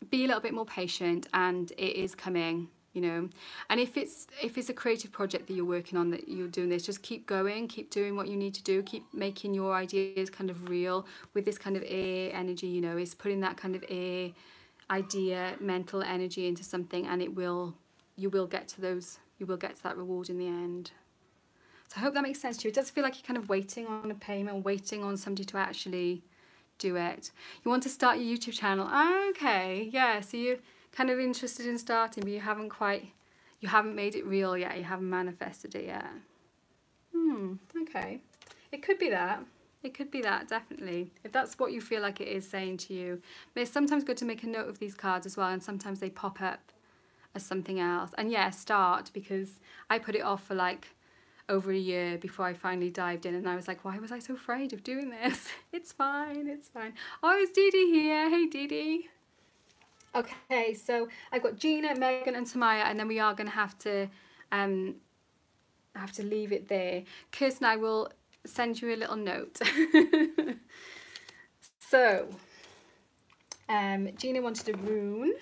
be a little bit more patient, and it is coming, you know. And if it's a creative project that you're working on, that you're doing this, just keep going, keep doing what you need to do, keep making your ideas kind of real with this kind of air energy, you know, is putting that kind of air idea, mental energy into something, and you will get to that reward in the end. So I hope that makes sense to you. It does feel like you're kind of waiting on a payment, waiting on somebody to actually do it. You want to start your YouTube channel. Okay, yeah, so you're kind of interested in starting, but you haven't made it real yet. You haven't manifested it yet. Okay. It could be that. It could be that, definitely. If that's what you feel like it is saying to you. But it's sometimes good to make a note of these cards as well, and sometimes they pop up as something else. And yeah, start, because I put it off for like over a year before I finally dived in, and I was like, why was I so afraid of doing this? It's fine, it's fine. Oh, it's Dee Dee here. Hey, Dee Dee. Okay, so I've got Gina, Megan and Tamaya, and then we are going to have to leave it there. Kirsten, I will send you a little note. So, Gina wanted a rune.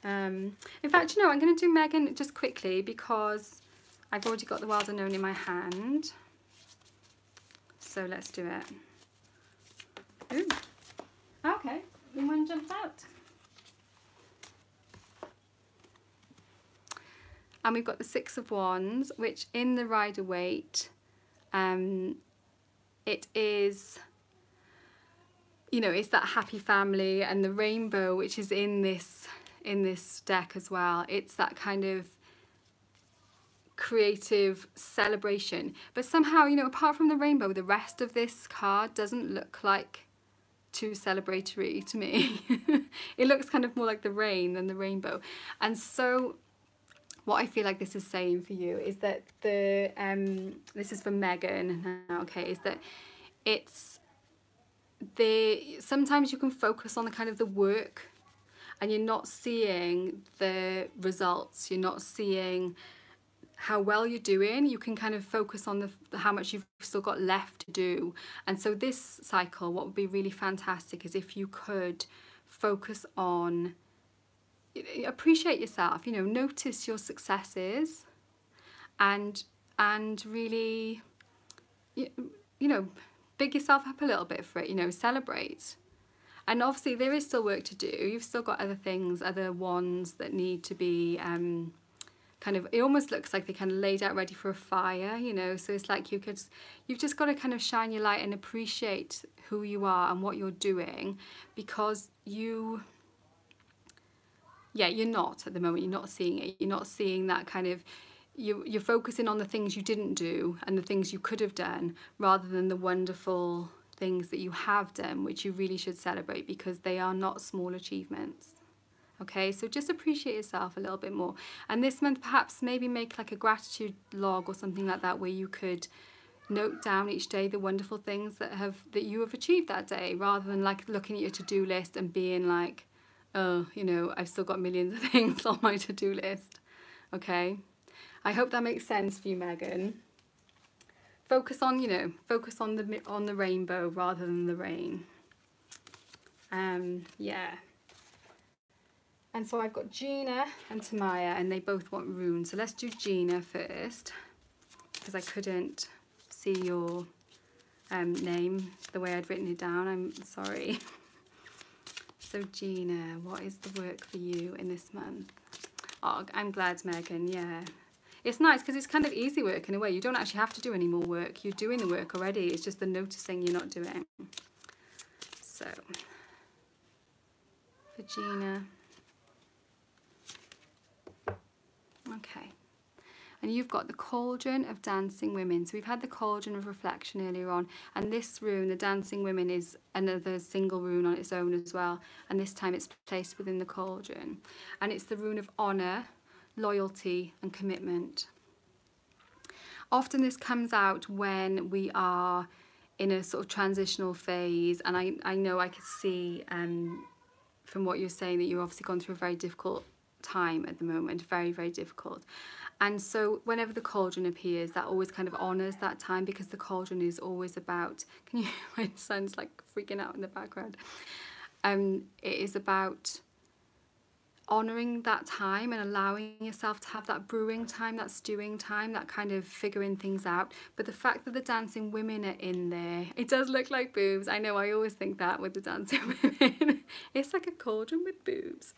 In fact, you know, I'm going to do Megan just quickly because I've already got the Wild Unknown in my hand. So let's do it. Ooh. Okay, one jumped out. And we've got the Six of Wands, which in the Rider-Waite, it is, you know, it's that happy family, and the rainbow, which is in this deck as well. It's that kind of creative celebration. But somehow, you know, apart from the rainbow, the rest of this card doesn't look like too celebratory to me. It looks kind of more like the rain than the rainbow. And so what I feel like this is saying for you is that the this is for Megan now, okay, is that it's sometimes you can focus on the kind of the work and you're not seeing the results, you're not seeing how well you're doing. You can kind of focus on how much you've still got left to do. And so this cycle, what would be really fantastic is if you could focus on, appreciate yourself, you know, notice your successes, and really, you know, big yourself up a little bit for it, you know, celebrate. And obviously there is still work to do. You've still got other things, other wands that need to be kind of, it almost looks like they kind of laid out ready for a fire, you know. So it's like you've just got to kind of shine your light and appreciate who you are and what you're doing, because you're not at the moment, you're not seeing it. You're not seeing that kind of, you're focusing on the things you didn't do and the things you could have done, rather than the wonderful things that you have done, which you really should celebrate, because they are not small achievements. Okay, so just appreciate yourself a little bit more. And this month, perhaps maybe make like a gratitude log or something like that, where you could note down each day the wonderful things that you have achieved that day, rather than like looking at your to-do list and being like, oh, you know, I've still got millions of things on my to-do list. Okay, I hope that makes sense for you, Megan. Focus on, you know, focus on the rainbow rather than the rain. Yeah. And so I've got Gina and Tamaya, and they both want runes. So let's do Gina first, because I couldn't see your name the way I'd written it down. I'm sorry. So Gina, what is the work for you in this month? Oh, I'm glad, Megan, yeah. It's nice because it's kind of easy work in a way. You don't actually have to do any more work. You're doing the work already. It's just the noticing you're not doing. So, for Gina. Okay. And you've got the Cauldron of Dancing Women. So we've had the Cauldron of Reflection earlier on. And this rune, the Dancing Women, is another single rune on its own as well. And this time it's placed within the cauldron. And it's the rune of honour, loyalty and commitment. Often this comes out when we are in a sort of transitional phase, and I know I could see from what you're saying that you're obviously gone through a very difficult time at the moment, very, very difficult. And so whenever the cauldron appears, that always kind of honours that time, because the cauldron is always about, can you, my son's like freaking out in the background. It is about honouring that time and allowing yourself to have that brewing time, that stewing time, that kind of figuring things out. But the fact that the dancing women are in there, it does look like boobs. I know, I always think that with the dancing women. It's like a cauldron with boobs.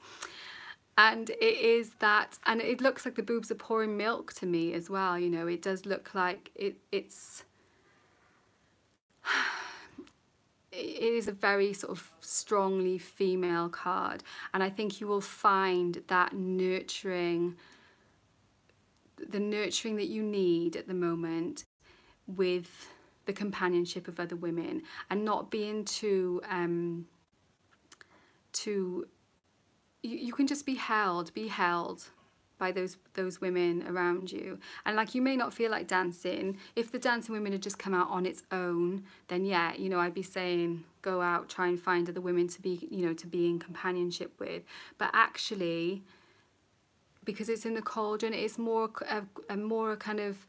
And it is that, and it looks like the boobs are pouring milk to me as well, you know. It does look like it's it is a very sort of strongly female card, and I think you will find that nurturing, the nurturing that you need at the moment with the companionship of other women, and not being too you can just be held by those women around you. And like, you may not feel like dancing. If the dancing women had just come out on its own, then yeah, you know, I'd be saying go out, try and find other women to be, you know, to be in companionship with. But actually, because it's in the cauldron, it's more a more kind of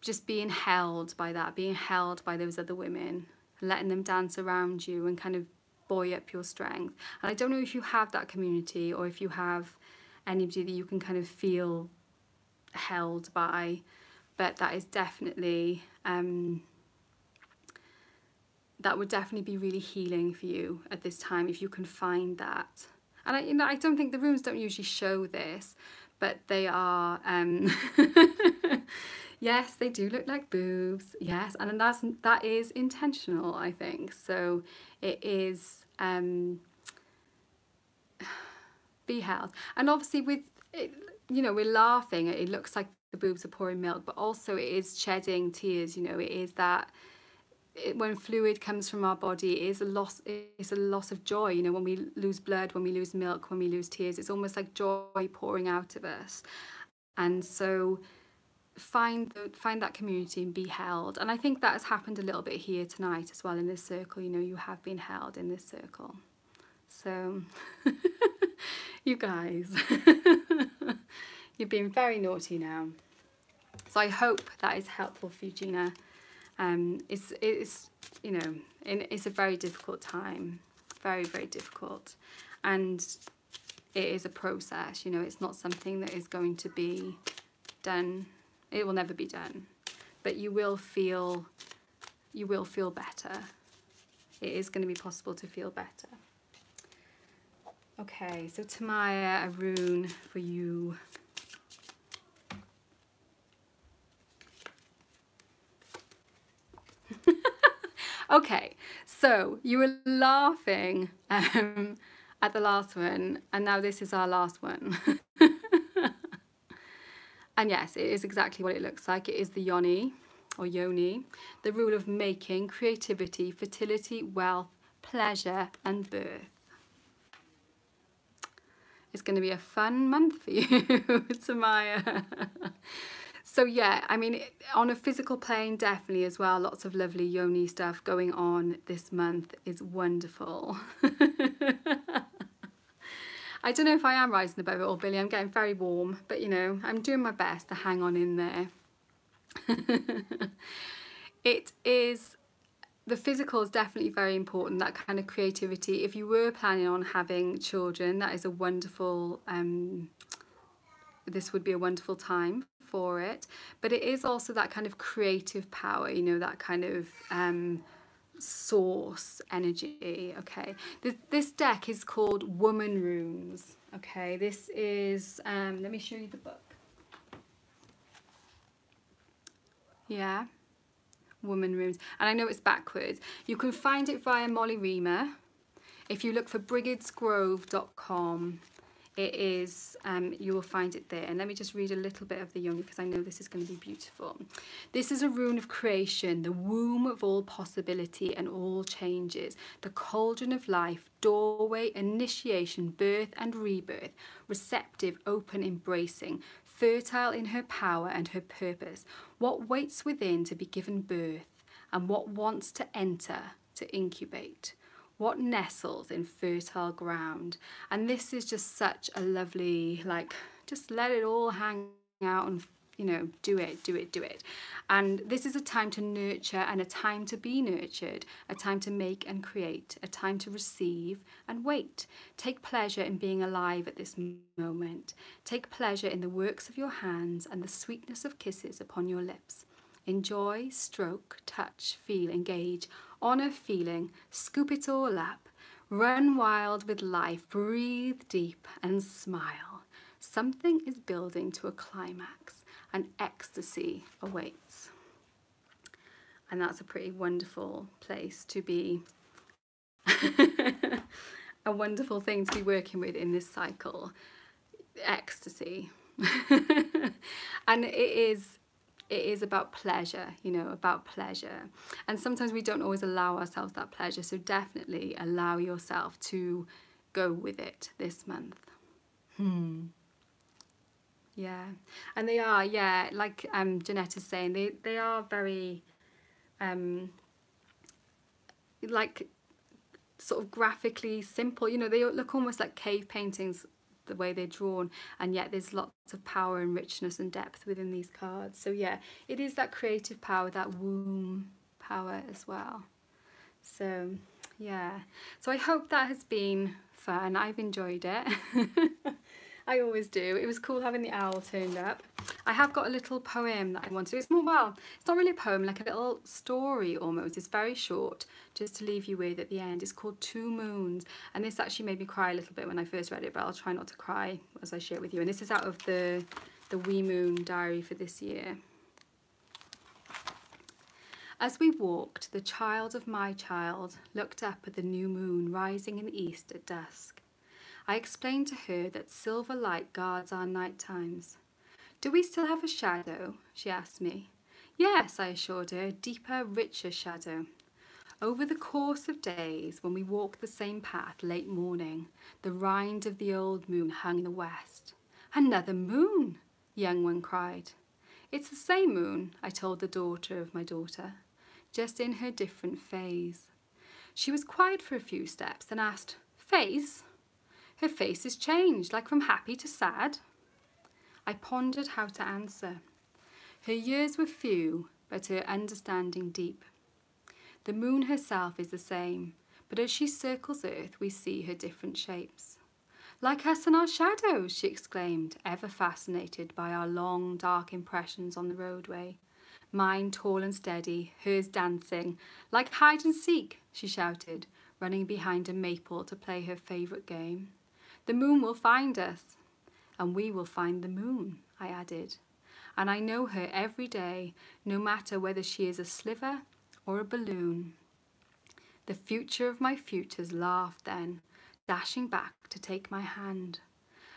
just being held by that, being held by those other women, letting them dance around you and kind of buoy up your strength. And I don't know if you have that community, or if you have anybody that you can kind of feel held by, but that is definitely that would definitely be really healing for you at this time if you can find that. And you know, I don't think the rooms don't usually show this, but they are yes, they do look like boobs, yes, and that is intentional, I think. So it is be held. And obviously with it, you know, we're laughing, it looks like the boobs are pouring milk, but also it is shedding tears. You know, it is that when fluid comes from our body, it is a loss of joy. You know, when we lose blood, when we lose milk, when we lose tears, it's almost like joy pouring out of us. And so find that community and be held. And I think that has happened a little bit here tonight as well in this circle. You know, you have been held in this circle. So you guys, you've been very naughty now. So I hope that is helpful for you, Gina. It's you know, it's a very difficult time, very, very difficult, and it is a process. You know, it's not something that is going to be done. It will never be done, but you will feel better. It is going to be possible to feel better. Okay, so Tamaya, a rune for you. Okay, so you were laughing at the last one, and now this is our last one. And yes, it is exactly what it looks like. It is the yoni, or yoni, the rule of making, creativity, fertility, wealth, pleasure, and birth. It's going to be a fun month for you, Tamaya. So yeah, I mean, on a physical plane, definitely as well, lots of lovely yoni stuff going on this month is wonderful. I don't know if I am rising above it all, Billy. I'm getting very warm, but you know, I'm doing my best to hang on in there. It is, the physical is definitely very important, that kind of creativity. If you were planning on having children, that is a wonderful, this would be a wonderful time for it. But it is also that kind of creative power, you know, that kind of source energy. Okay, this deck is called Woman Runes. Okay, this is let me show you the book. Yeah, Woman Runes, and I know it's backwards. You can find it via Molly Reamer. If you look for brigadsgrove.com, it is, you will find it there. And let me just read a little bit of the yoni, because I know this is going to be beautiful. This is a rune of creation, the womb of all possibility and all changes, the cauldron of life, doorway, initiation, birth and rebirth, receptive, open, embracing, fertile in her power and her purpose, what waits within to be given birth, and what wants to enter to incubate, what nestles in fertile ground. And this is just such a lovely, like, just let it all hang out and, you know, do it, do it, do it. And this is a time to nurture and a time to be nurtured, a time to make and create, a time to receive and wait. Take pleasure in being alive at this moment. Take pleasure in the works of your hands and the sweetness of kisses upon your lips. Enjoy, stroke, touch, feel, engage, honour feeling, scoop it all up, run wild with life, breathe deep and smile. Something is building to a climax, and ecstasy awaits. And that's a pretty wonderful place to be, a wonderful thing to be working with in this cycle, ecstasy. And it is about pleasure, you know, about pleasure. And sometimes we don't always allow ourselves that pleasure. So definitely allow yourself to go with it this month. Yeah, and they are, yeah, like Jeanetta's saying, they are very like sort of graphically simple. You know, they look almost like cave paintings the way they're drawn, and yet there's lots of power and richness and depth within these cards. So yeah, it is that creative power, that womb power as well. So yeah, so I hope that has been fun. I've enjoyed it. I always do. It was cool having the owl turned up. I have got a little poem that I want to do. It's more, well, it's not really a poem, like a little story almost. It's very short, just to leave you with at the end. It's called Two Moons, and this actually made me cry a little bit when I first read it, but I'll try not to cry as I share it with you. And this is out of the Wee Moon diary for this year. As we walked, the child of my child looked up at the new moon rising in the east at dusk. I explained to her that silver light guards our night times. Do we still have a shadow? She asked me. Yes, I assured her, a deeper, richer shadow. Over the course of days, when we walked the same path late morning, the rind of the old moon hung in the west. Another moon, young one cried. It's the same moon, I told the daughter of my daughter, just in her different phase. She was quiet for a few steps, then asked, Phase? Her face is changed, like from happy to sad. I pondered how to answer. Her years were few, but her understanding deep. The moon herself is the same, but as she circles Earth, we see her different shapes. Like us and our shadows, she exclaimed, ever fascinated by our long, dark impressions on the roadway. Mine tall and steady, hers dancing. Like hide and seek, she shouted, running behind a maple to play her favourite game. The moon will find us, and we will find the moon, I added. And I know her every day, no matter whether she is a sliver or a balloon. The future of my futures laughed then, dashing back to take my hand.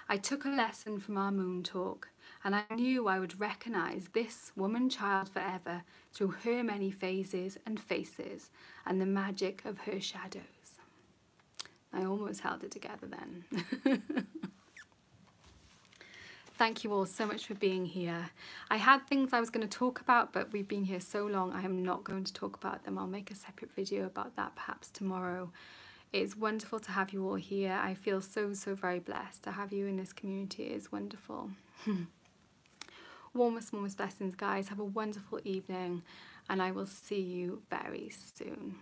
I took a lesson from our moon talk, and I knew I would recognise this woman-child forever through her many phases and faces and the magic of her shadows. I almost held it together then. Thank you all so much for being here. I had things I was going to talk about, but we've been here so long, I am not going to talk about them. I'll make a separate video about that perhaps tomorrow. It's wonderful to have you all here. I feel so, so very blessed to have you in this community. It is wonderful. Warmest, warmest blessings, guys. Have a wonderful evening, and I will see you very soon.